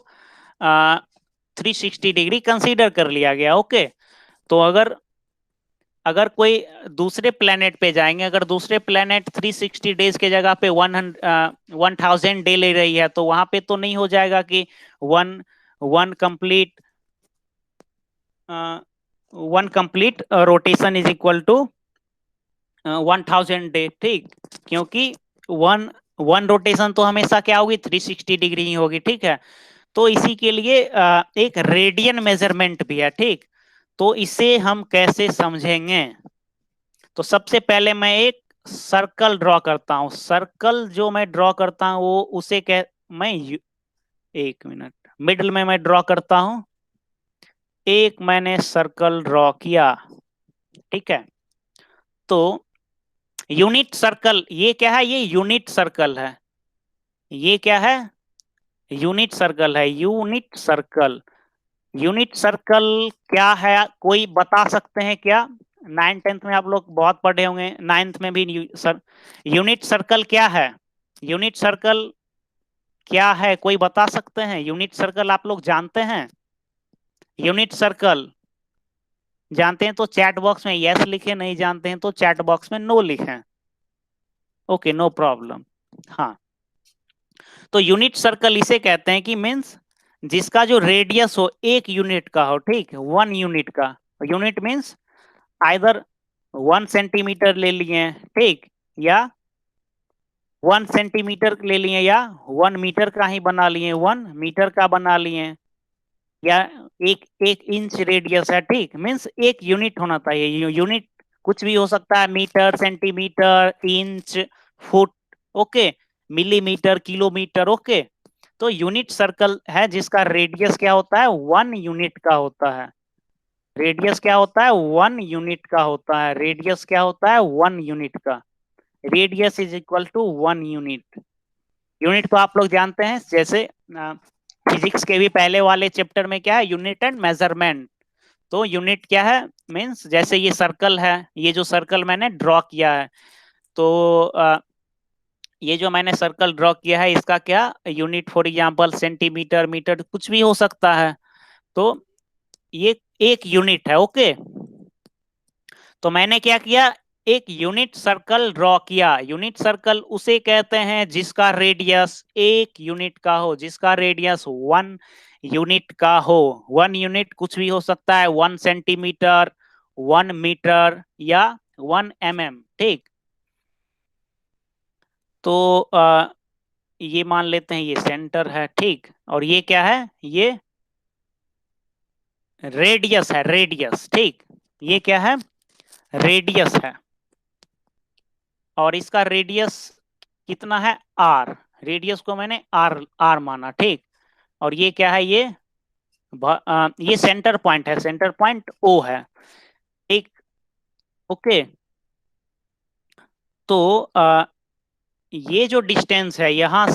360 डिग्री कंसीडर कर लिया गया। ओके, तो अगर अगर कोई दूसरे प्लेनेट पे जाएंगे, अगर दूसरे प्लेनेट 360 डेज के जगह पे 1000 डे ले रही है, तो वहां पे तो नहीं हो जाएगा कि one one complete one complete rotation is equal to 1000 day, ठीक, क्योंकि वन वन रोटेशन तो हमेशा क्या होगी, 360 डिग्री ही होगी। ठीक है, तो इसी के लिए एक रेडियन मेजरमेंट भी है। ठीक, तो इसे हम कैसे समझेंगे, तो सबसे पहले मैं एक सर्कल ड्रॉ करता हूं। सर्कल जो मैं ड्रॉ करता हूं वो उसे कह, मैं एक मिनट, मिडल में मैं ड्रॉ करता हूं, एक मैंने सर्कल ड्रॉ किया। ठीक है, तो यूनिट सर्कल, ये क्या है, ये यूनिट सर्कल है, ये क्या है, यूनिट सर्कल है, यूनिट सर्कल। यूनिट सर्कल क्या है, कोई बता सकते हैं क्या? 9th 10th में आप लोग बहुत पढ़े होंगे, 9th में भी सर, यूनिट सर्कल क्या है, यूनिट सर्कल क्या है, कोई बता सकते हैं? यूनिट सर्कल आप लोग जानते हैं? यूनिट सर्कल जानते हैं तो चैट बॉक्स में यस लिखें, नहीं जानते हैं तो चैट बॉक्स में नो लिखें। Okay, no problem. हाँ, तो यूनिट सर्कल इसे कहते हैं कि मीन्स जिसका जो रेडियस हो 1 यूनिट का हो, ठीक, 1 यूनिट का। यूनिट मीन्स आइदर 1 सेंटीमीटर ले लिए, ठीक, या 1 सेंटीमीटर ले लिए, या 1 मीटर का ही बना लिए, 1 मीटर का बना लिए, या एक एक इंच रेडियस है, ठीक, मीन्स 1 यूनिट होना चाहिए। यूनिट कुछ भी हो सकता है, metre, centimetre, inch, foot, okay, millimetre, kilometre. Okay, तो यूनिट सर्कल है जिसका रेडियस क्या होता है, 1 यूनिट का होता है। रेडियस क्या होता है, 1 यूनिट का होता है। रेडियस क्या होता है, 1 यूनिट का। Radius is equal to 1 unit. Unit को आप लोग जानते हैं, जैसे फिजिक्स के भी पहले वाले चैप्टर में क्या है, यूनिट एंड मेजरमेंट। तो यूनिट क्या है, मीन्स जैसे ये सर्कल है, ये जो सर्कल मैंने ड्रॉ किया है, तो ये जो मैंने सर्कल ड्रॉ किया है इसका क्या unit, for example centimetre, metre, कुछ भी हो सकता है, तो ये 1 यूनिट है। ओके, तो मैंने क्या किया, एक यूनिट सर्कल ड्रॉ किया। यूनिट सर्कल उसे कहते हैं जिसका रेडियस 1 यूनिट का हो, जिसका रेडियस 1 यूनिट का हो। 1 यूनिट कुछ भी हो सकता है, 1 सेंटीमीटर, 1 मीटर, या 1 mm, ठीक। तो ये मान लेते हैं ये सेंटर है, ठीक, और ये क्या है, ये रेडियस है, रेडियस, ठीक, ये क्या है, रेडियस है, और इसका रेडियस कितना है, आर। रेडियस को मैंने आर आर माना, ठीक, और ये क्या है, ये सेंटर पॉइंट है, सेंटर पॉइंट ओ है, ठीक। ओके, तो ये जो डिस्टेंस है यहां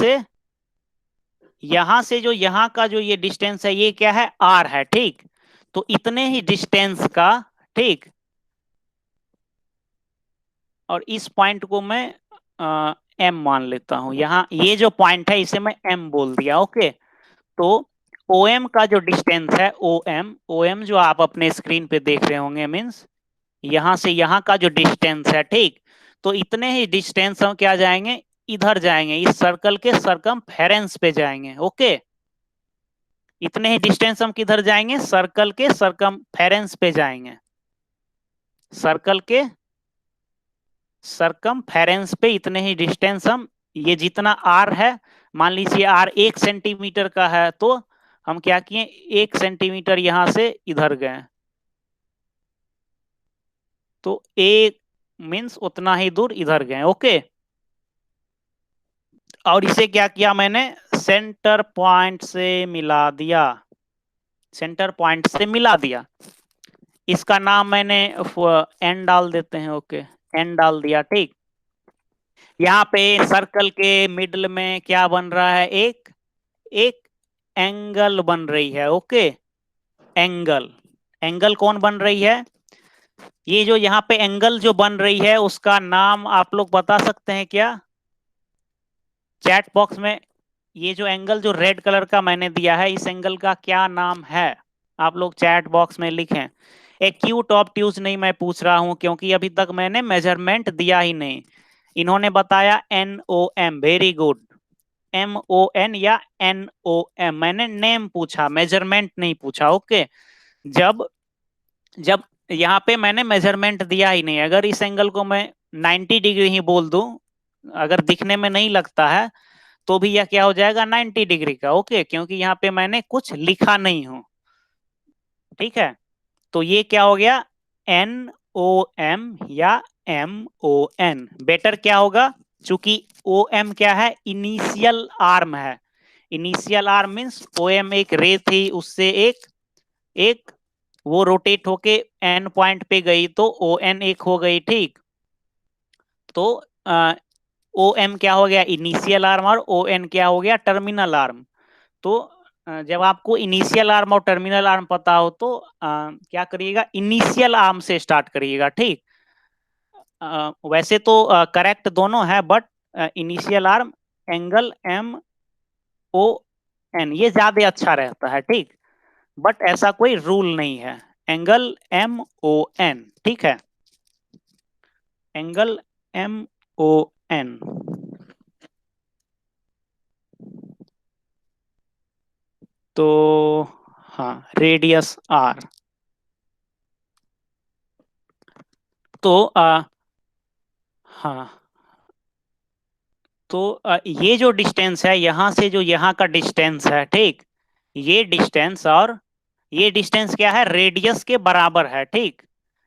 से जो यहाँ का जो ये डिस्टेंस है, ये क्या है, आर है, ठीक। तो इतने ही डिस्टेंस का, ठीक, और इस पॉइंट को मैं एम मान लेता हूं। यहाँ ये जो पॉइंट है इसे मैं एम बोल दिया। ओके, तो OM का जो डिस्टेंस है, OM जो आप अपने स्क्रीन पे देख रहे होंगे, मीन्स यहां से यहां का जो डिस्टेंस है, ठीक, तो इतने ही डिस्टेंस हम क्या जाएंगे, इधर जाएंगे, इस सर्कल के सरकमफेरेंस पे जाएंगे। ओके, इतने ही डिस्टेंस हम किधर जाएंगे, सर्कल के सरकमफेरेंस पे जाएंगे। सर्कल के सरकमफेरेंस पे इतने ही डिस्टेंस हम, ये जितना आर है, मान लीजिए आर 1 सेंटीमीटर का है, तो हम क्या किए, 1 सेंटीमीटर यहां से इधर गए, तो एक मीन्स उतना ही दूर इधर गए। ओके, और इसे क्या किया मैंने, सेंटर पॉइंट से मिला दिया, सेंटर पॉइंट से मिला दिया। इसका नाम मैंने एन डाल देते हैं। ओके, एन डाल दिया। ठीक, यहाँ पे सर्कल के मिडल में क्या बन रहा है, एक एक एंगल बन रही है। ओके, एंगल, एंगल कौन बन रही है, ये जो यहाँ पे एंगल जो बन रही है उसका नाम आप लोग बता सकते हैं क्या, चैट बॉक्स में। ये जो एंगल जो रेड कलर का मैंने दिया है, इस एंगल का क्या नाम है, आप लोग चैट बॉक्स में लिखें। एक्यूट ऑब्ट्यूज नहीं मैं पूछ रहा हूं, क्योंकि अभी तक मैंने मेजरमेंट दिया ही नहीं। इन्होंने बताया NOM, वेरी गुड, MON या NOM, मैंने नेम पूछा, मेजरमेंट नहीं पूछा। ओके, जब जब यहाँ पे मैंने मेजरमेंट दिया ही नहीं, अगर इस एंगल को मैं 90 डिग्री ही बोल दूं, अगर दिखने में नहीं लगता है तो भी यह क्या हो जाएगा, 90 डिग्री का। ओके, क्योंकि यहाँ पे मैंने कुछ लिखा नहीं हूं। ठीक है, तो ये क्या हो गया, NOM या MON। बेटर क्या होगा, चूंकि OM क्या है, इनिशियल आर्म है। इनिशियल आर्म मीन्स OM एक रे थी, उससे एक एक वो रोटेट होके एन पॉइंट पे गई, तो ON एक हो गई। ठीक, तो OM क्या हो गया, इनिशियल आर्म, और ON क्या हो गया, टर्मिनल आर्म। तो जब आपको इनिशियल आर्म और टर्मिनल आर्म पता हो तो क्या करिएगा, इनिशियल आर्म से स्टार्ट करिएगा। ठीक, वैसे तो करेक्ट दोनों है, but initial arm angle MON ये ज्यादा अच्छा रहता है। ठीक, बट ऐसा कोई रूल नहीं है, एंगल MON। ठीक है, एंगल MON। तो हाँ, रेडियस R। तो हाँ, तो ये जो डिस्टेंस है, यहां से जो यहाँ का डिस्टेंस है, ठीक, ये डिस्टेंस और ये डिस्टेंस क्या है, रेडियस के बराबर है। ठीक,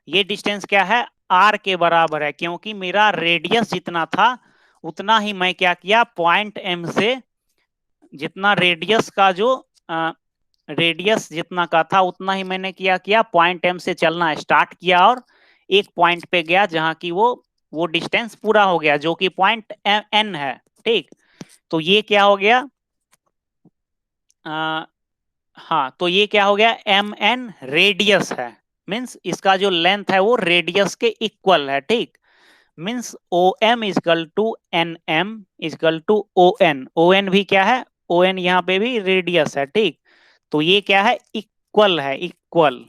ये डिस्टेंस क्या है, R के बराबर है, क्योंकि मेरा रेडियस जितना था उतना ही मैं क्या किया, पॉइंट M से, जितना रेडियस का जो रेडियस जितना का था उतना ही मैंने क्या किया, पॉइंट M से चलना स्टार्ट किया, और एक पॉइंट पे गया जहां की वो डिस्टेंस पूरा हो गया, जो कि पॉइंट N है। ठीक, तो ये क्या हो गया, हाँ, तो ये क्या हो गया, MN रेडियस है, मीन्स इसका जो लेंथ है वो रेडियस के इक्वल है। ठीक, means OM is equal to NM is equal to ON। ON भी क्या है, ON यहाँ पे भी रेडियस है। ठीक, तो ये क्या है, इक्वल है, इक्वल।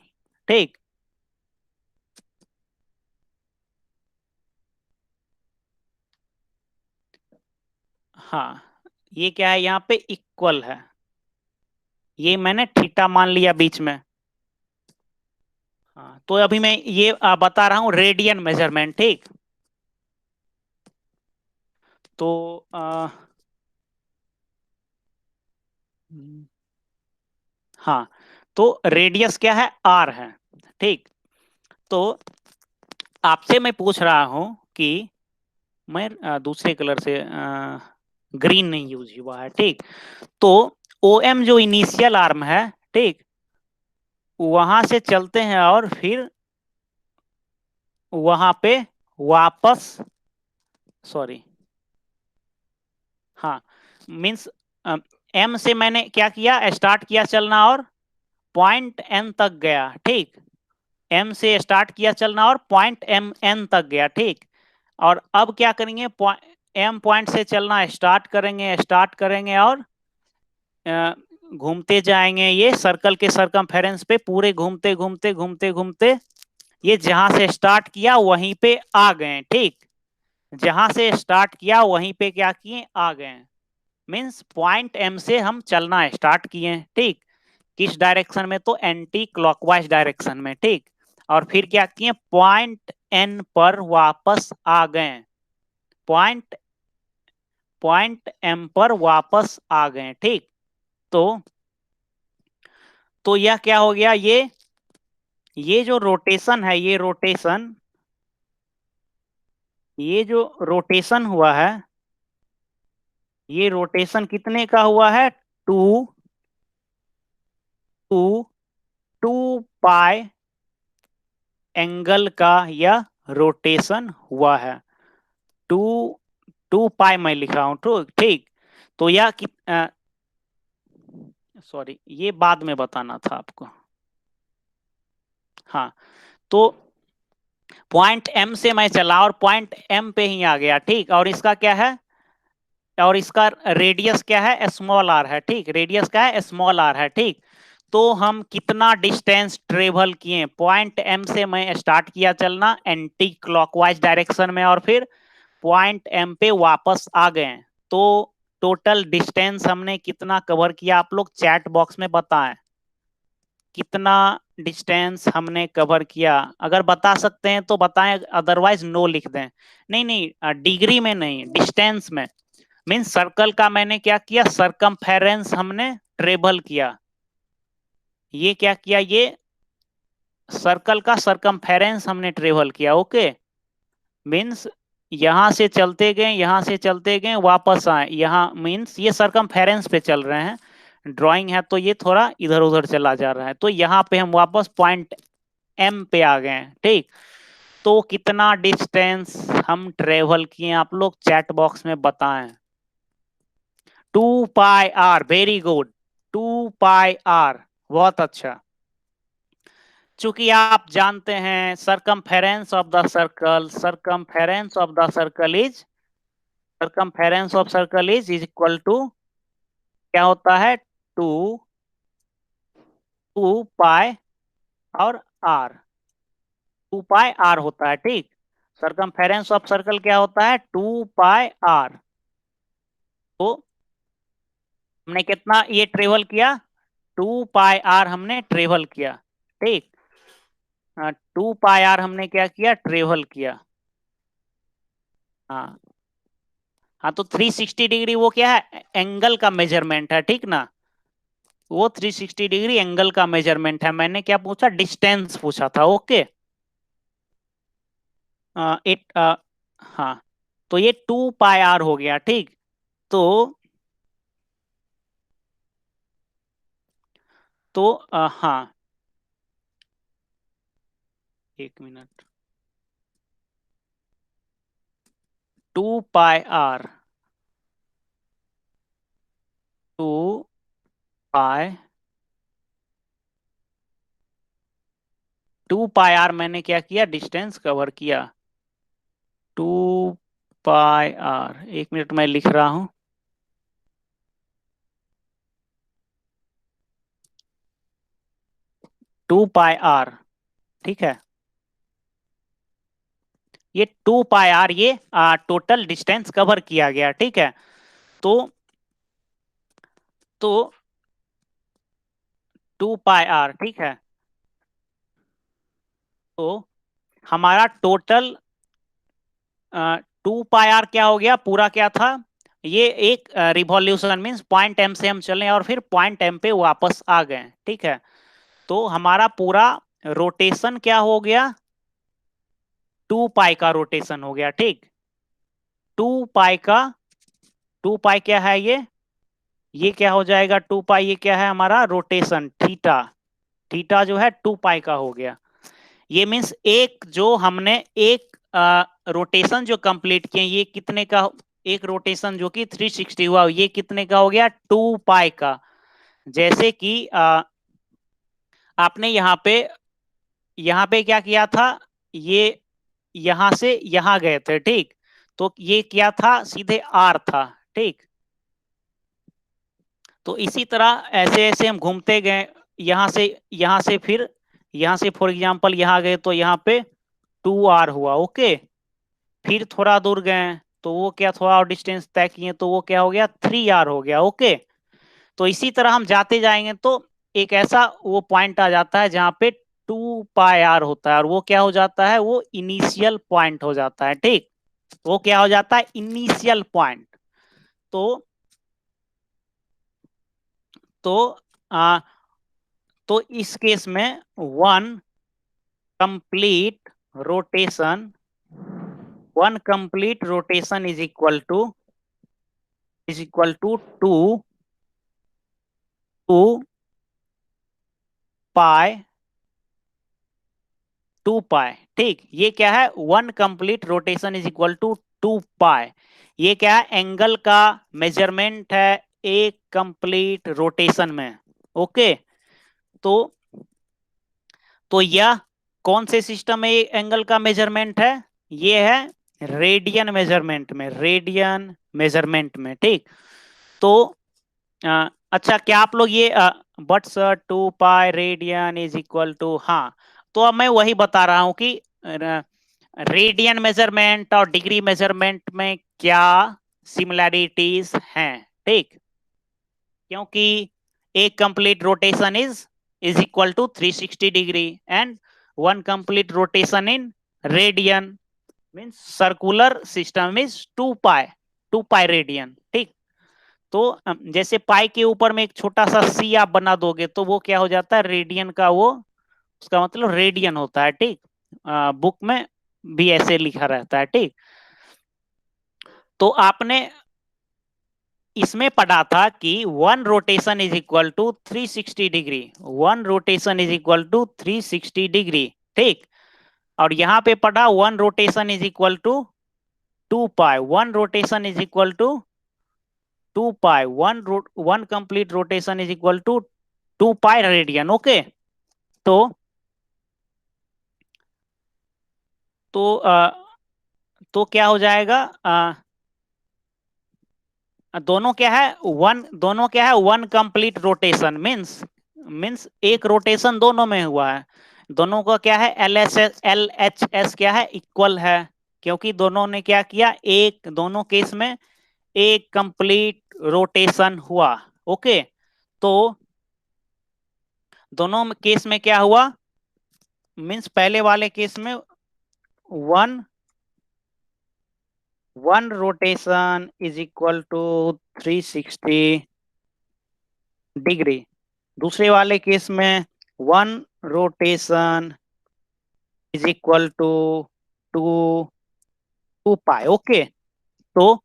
ठीक, हाँ, ये क्या है, यहाँ पे इक्वल है, ये मैंने थीटा मान लिया बीच में। हाँ, तो अभी मैं ये बता रहा हूँ रेडियन मेजरमेंट। ठीक, तो हाँ, तो रेडियस क्या है, R है। ठीक, तो आपसे मैं पूछ रहा हूं कि मैं दूसरे कलर से, ग्रीन नहीं यूज हुआ है। ठीक, तो OM जो इनिशियल आर्म है, ठीक, वहां से चलते हैं और फिर वहां पे वापस, सॉरी, हाँ, मीन्स M से मैंने क्या किया, स्टार्ट किया चलना और पॉइंट N तक गया। ठीक, M से स्टार्ट किया चलना और पॉइंट MN तक गया। ठीक, और अब क्या करेंगे, M पॉइंट से चलना स्टार्ट करेंगे और घूमते जाएंगे, ये सर्कल के सरकमफेरेंस पे पूरे घूमते घूमते घूमते घूमते ये जहां से स्टार्ट किया वहीं पे आ गए। ठीक, जहां से स्टार्ट किया वहीं पे क्या किए, आ गए। मीन्स पॉइंट एम से हम चलना स्टार्ट किए, ठीक। किस डायरेक्शन में, तो एंटी क्लॉकवाइज डायरेक्शन में, ठीक। और फिर क्या किए, पॉइंट एन पर वापस आ गए, पॉइंट पॉइंट एम पर वापस आ गए, ठीक। तो यह क्या हो गया, ये जो रोटेशन है, ये जो रोटेशन हुआ है, ये रोटेशन कितने का हुआ है, two two two pi angle का यह रोटेशन हुआ है। टू टू पाई मैं लिख रहा हूं, ठीक। तो यह सॉरी, ये बाद में बताना था आपको। हाँ, तो पॉइंट एम से मैं चला और पॉइंट एम पे ही आ गया, ठीक। और इसका क्या है, और इसका रेडियस क्या है, स्मॉल आर है, ठीक। रेडियस क्या है, स्मॉल आर है, ठीक। तो हम कितना डिस्टेंस ट्रेवल किए, पॉइंट एम से मैं स्टार्ट किया चलना एंटी क्लॉकवाइज डायरेक्शन में, और फिर पॉइंट एम पे वापस आ गए। तो टोटल डिस्टेंस हमने कितना कवर किया, आप लोग चैट बॉक्स में बताएं कितना डिस्टेंस हमने कवर किया। अगर बता सकते हैं तो बताएं, अदरवाइज नो लिख दें। नहीं नहीं, डिग्री में नहीं, डिस्टेंस में। मीन्स सर्कल का मैंने क्या किया, सरकमफेरेंस हमने ट्रेवल किया। ये क्या किया, ये सर्कल का सरकमफेरेंस हमने ट्रेवल किया, ओके। मीन्स यहां से चलते गए, यहां से चलते गए, वापस आए यहाँ, मीन्स ये सरकमफेरेंस पे चल रहे हैं। ड्राइंग है तो ये थोड़ा इधर उधर चला जा रहा है, तो यहाँ पे हम वापस पॉइंट एम पे आ गए, ठीक। तो कितना डिस्टेंस हम ट्रेवल किए, आप लोग चैट बॉक्स में बताएं। 2 pi r, very good, 2 pi r, बहुत अच्छा। चूंकि आप जानते हैं circumference of the circle, circumference of circle is equal to क्या होता है, टू टू पाई और आर, 2 पाई आर होता है, ठीक। सरकमफेरेंस ऑफ सर्कल क्या होता है, 2 पाई आर। तो हमने कितना ये ट्रेवल किया, 2 पाई आर हमने ट्रेवल किया, ठीक। 2 पाई आर हमने क्या किया, ट्रेवल किया। हाँ हाँ, तो 360 डिग्री वो क्या है, एंगल का मेजरमेंट है, ठीक ना। वो 360 डिग्री एंगल का मेजरमेंट है। मैंने क्या पूछा, डिस्टेंस पूछा था, ओके। इट हाँ, तो ये 2 पाई आर हो गया, ठीक। तो हाँ, एक minute, 2 pi r, 2 pi 2 pi r मैंने क्या किया, डिस्टेंस कवर किया। 2 पाई आर, एक मिनट मैं लिख रहा हूं। 2 पाई आर, ठीक है। ये 2 पाई आर, ये टोटल डिस्टेंस कवर किया गया, ठीक है। तो तो 2 पाई आर, ठीक है। तो हमारा टोटल 2 पाई आर क्या हो गया, पूरा क्या था, ये एक रिवॉल्यूशन, मीन्स पॉइंट एम से हम चले और फिर पॉइंट एम पे वापस आ गए, ठीक है। तो हमारा पूरा रोटेशन क्या हो गया, 2 पाई का रोटेशन हो गया, ठीक। 2 पाई का, 2 पाई क्या है, ये क्या हो जाएगा, 2 पाई, ये क्या है हमारा रोटेशन, थीटा। थीटा जो है 2 पाई का हो गया। ये मीन्स एक जो हमने एक रोटेशन जो कंप्लीट किए, ये कितने का, एक रोटेशन जो कि 360 हुआ, ये कितने का हो गया, 2 पाई का। जैसे कि आपने यहाँ पे क्या किया था, ये यहां से यहां गए थे, ठीक। तो ये क्या था, सीधे आर था, ठीक। तो इसी तरह ऐसे ऐसे हम घूमते गए, यहां से फिर यहां से फॉर एग्जांपल यहां गए तो यहाँ पे 2 आर हुआ, ओके। फिर थोड़ा दूर गए तो वो क्या थोड़ा और डिस्टेंस तय किए तो वो क्या हो गया 3r हो गया। ओके, तो इसी तरह हम जाते जाएंगे तो एक ऐसा वो पॉइंट आ जाता है जहां पे 2πr होता है और वो क्या हो जाता है, वो इनिशियल पॉइंट हो जाता है। ठीक, वो क्या हो जाता है, इनिशियल पॉइंट। तो तो आ, तो इस केस में one complete rotation is equal to two pi 2π। ठीक, ये क्या है, one complete rotation is equal to 2π। ये क्या है, एंगल का मेजरमेंट है एक कंप्लीट रोटेशन में। ओके, तो यह कौन से सिस्टम में एंगल का मेजरमेंट है, ये है रेडियन मेजरमेंट में। ठीक, तो अच्छा, क्या आप लोग ये but sir 2π radian is equal to, हाँ, तो अब मैं वही बता रहा हूं कि रेडियन मेजरमेंट और डिग्री मेजरमेंट में क्या सिमिलैरिटीज हैं। ठीक, क्योंकि एक complete rotation is equal to 360 degree and one complete rotation in radian means circular system is 2π radian. ठीक, तो जैसे पाई के ऊपर में एक छोटा सा सी आप बना दोगे तो वो क्या हो जाता है, रेडियन का, वो उसका मतलब रेडियन होता है। ठीक, बुक में भी ऐसे लिखा रहता है। ठीक, तो आपने इसमें पढ़ा था कि one rotation is equal to 360 degree, one rotation is equal to 360 degree. ठीक, और यहां पे पढ़ा one rotation is equal to 2π, one rotation is equal to 2π, one complete rotation is equal to 2π radian. Okay, तो तो तो क्या हो जाएगा, दोनों क्या है वन कंप्लीट रोटेशन मींस एक रोटेशन दोनों में हुआ है। दोनों का क्या है, एल एच एस क्या है, इक्वल है, क्योंकि दोनों ने क्या किया, एक दोनों केस में एक कंप्लीट रोटेशन हुआ। ओके, तो दोनों केस में क्या हुआ, मींस पहले वाले केस में one rotation is equal to 360 degree, दूसरे वाले केस में one rotation is equal to 2π। Okay, तो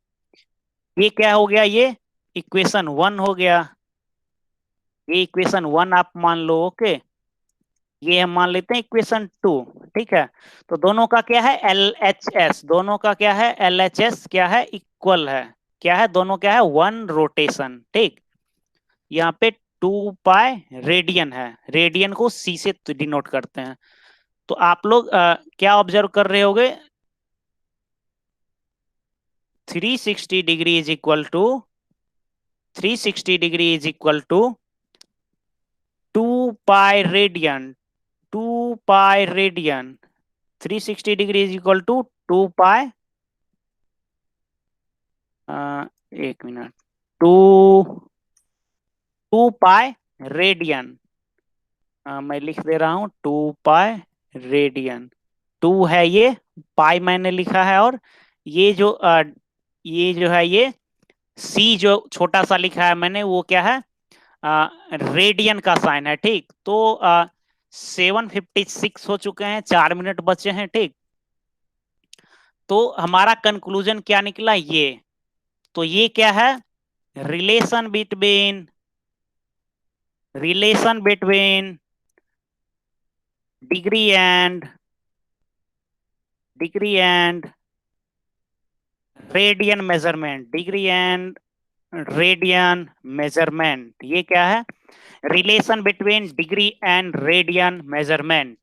ये क्या हो गया, ये इक्वेशन 1 हो गया, ये इक्वेशन 1 आप मान लो। ओके, ये हम मान लेते हैं इक्वेशन 2। ठीक है, तो दोनों का क्या है, एल एच एस, दोनों का क्या है, एल एच एस क्या है, इक्वल है, क्या है, दोनों क्या है, वन रोटेशन। ठीक, यहाँ पे 2π रेडियन है, रेडियन को सी से डिनोट करते हैं। तो आप लोग क्या ऑब्जर्व कर रहे होगे, 360 degree is equal to 360 degree is equal to 2π radian, 2π radian, 360 degree is equal to 2π, एक मिनट, 2π रेडियन, मैं लिख दे रहा हूं 2π रेडियन, 2 है ये, पाई मैंने लिखा है, और ये जो है ये सी जो छोटा सा लिखा है मैंने, वो क्या है, रेडियन का साइन है। ठीक, तो 7:56 हो चुके हैं, 4 मिनट बचे हैं। ठीक, तो हमारा कंक्लूजन क्या निकला, ये तो ये क्या है, relation between degree and radian measurement, degree and radian measurement, ये क्या है, relation between degree and radian measurement,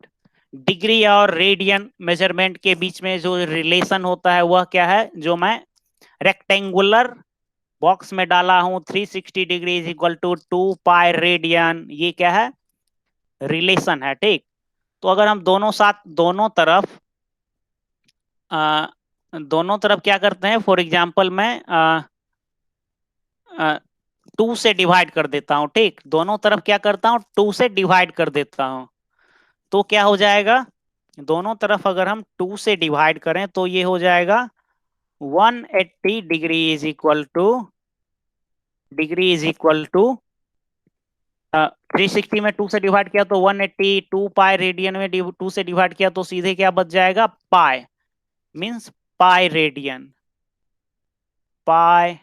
degree और रेडियन मेजरमेंट के बीच में जो रिलेशन होता है वह क्या है, जो मैं रेक्टेंगुलर बॉक्स में डाला हूं, 360 degree is equal to 2π radian, ये क्या है, रिलेशन है। ठीक, तो अगर हम दोनों तरफ दोनों तरफ क्या करते हैं, फॉर एग्जाम्पल मैं 2 से डिवाइड कर देता हूं, ठीक, दोनों तरफ क्या करता हूं, 2 से डिवाइड कर देता हूं, तो क्या हो जाएगा, दोनों तरफ अगर हम 2 से डिवाइड करें तो ये हो जाएगा 180 डिग्री इज इक्वल टू 360 में 2 से डिवाइड किया तो 180, 2 पाई रेडियन में 2 से डिवाइड किया तो सीधे क्या बच जाएगा, pi, means pi radian, pi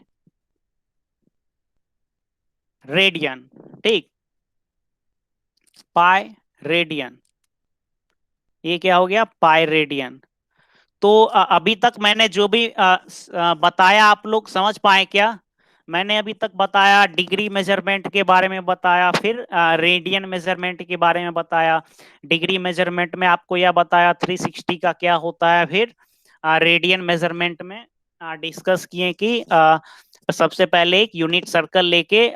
radian, ठीक, पाई रेडियन, ये क्या हो गया, पाई रेडियन। तो अभी तक मैंने जो भी बताया आप लोग समझ पाए क्या, मैंने अभी तक बताया डिग्री मेजरमेंट के बारे में बताया, फिर रेडियन मेजरमेंट के बारे में बताया, डिग्री मेजरमेंट में आपको यह बताया 360 का क्या होता है, फिर रेडियन मेजरमेंट में डिस्कस किए कि सबसे पहले एक यूनिट सर्कल लेके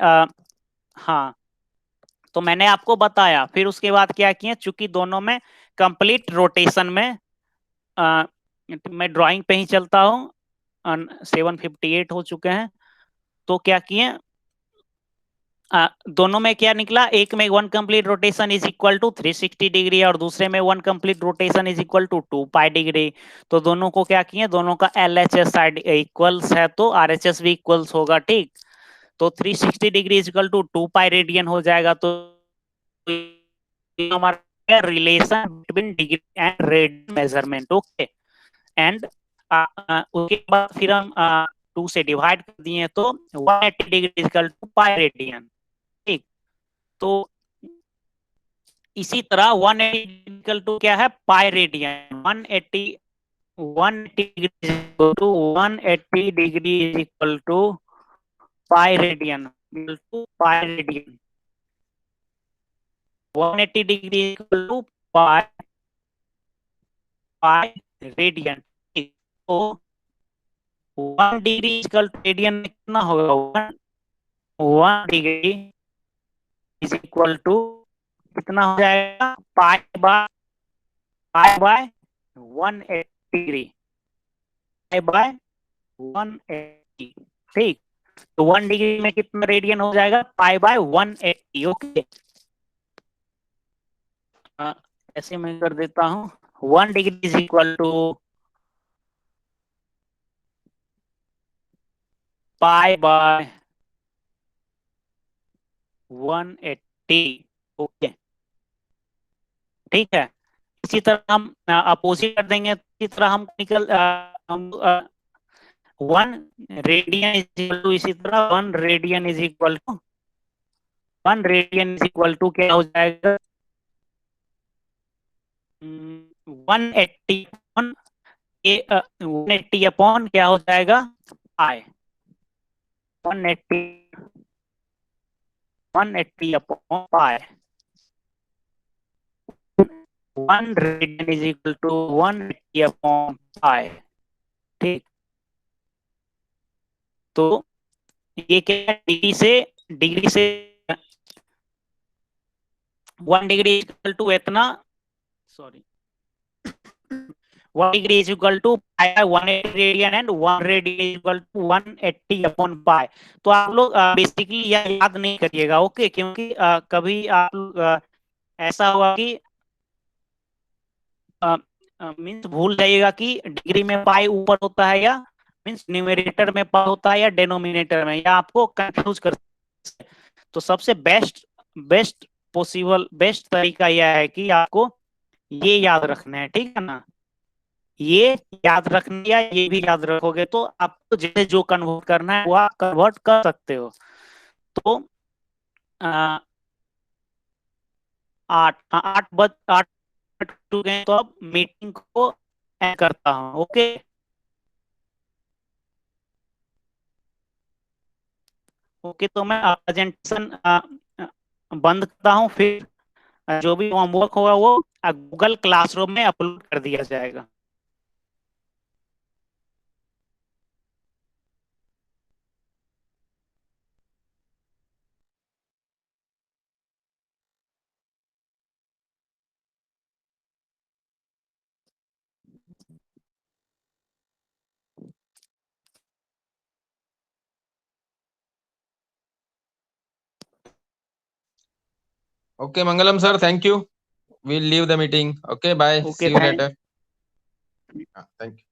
हाँ, तो मैंने आपको बताया, फिर उसके बाद क्या किए, चूंकि दोनों में कंप्लीट रोटेशन में मैं ड्राइंग पे ही चलता हूँ, 758 हो चुके हैं, तो क्या किए, दोनों में क्या निकला, एक में 1 complete rotation is equal to 360 degree और दूसरे में 1 complete rotation is equal to 2 pi degree, तो दोनों को क्या किए, दोनों का LHS साइड इक्वल्स है तो RHS भी इक्वल्स होगा, ठीक, तो 360 degree is equal to 2 pi radian हो जाएगा, तो हमारा relation between degree and radian measurement, okay, and उसके बाद फिर हम 2 से डिवाइड कर दिए तो 180 degree equal to pi radian, ठीक, तो इसी तरह 180 इक्वल टू क्या है, pi radian, 180 degree equal to 180 degree equal to pi radian, equal to pi radian, 180 degree equal to pi pi radian, ठीक, तो 1 डिग्री इक्वल टू रेडियन में कितना होगा, 1 डिग्री इज इक्वल टू कितना हो जाएगा, पाई बाय 180 डिग्री, पाई बाय 180, ठीक, तो 1 डिग्री में कितना रेडियन हो जाएगा, पाई बाय 180, ओके, ऐसे मैं कर देता हूँ, 1 degree is equal to pi by 180, okay, ठीक है, इसी तरह हम अपोजिट कर देंगे, इसी तरह हम निकल हम 1 रेडियन इज इक्वल टू, इसी तरह 1 radian is equal to 1 radian is equal to क्या हो जाएगा, 180 अपॉन 180 अपॉन क्या हो जाएगा, pi, 180 180 upon pi, 1 radian is equal to 180 upon pi, ठीक, तो ये क्या है, डिग्री से 1 डिग्री इक्वल टू इतना, sorry, 1 degree is equal to pi by 180 radian and 1 radian is equal to 180 upon pi, तो आप लोग बेसिकली यह याद नहीं करिएगा, ओके, क्योंकि कभी आप ऐसा हुआ कि मीन्स भूल जाइएगा कि डिग्री में पाई ऊपर होता है या मीन्स न्यूमरेटर में पाई होता है या डेनोमिनेटर में, या आपको कंफ्यूज कर, तो सबसे बेस्ट पॉसिबल बेस्ट तरीका यह है कि आपको ये याद रखना है, ठीक है ना, ये याद रखना, या ये भी याद रखोगे तो आपको जैसे जो कन्वर्ट करना है वो आप कन्वर्ट कर सकते हो, तो 8 टू गए, तो अब मीटिंग को एंड करता हूँ, ओके, ओके, तो मैं प्रेजेंटेशन बंद करता हूँ, फिर जो भी होमवर्क होगा वो गूगल क्लासरूम में अपलोड कर दिया जाएगा। Okay, Mangalam sir, thank you. We'll leave the meeting. Okay, bye. Okay, See you thank later. Thank you.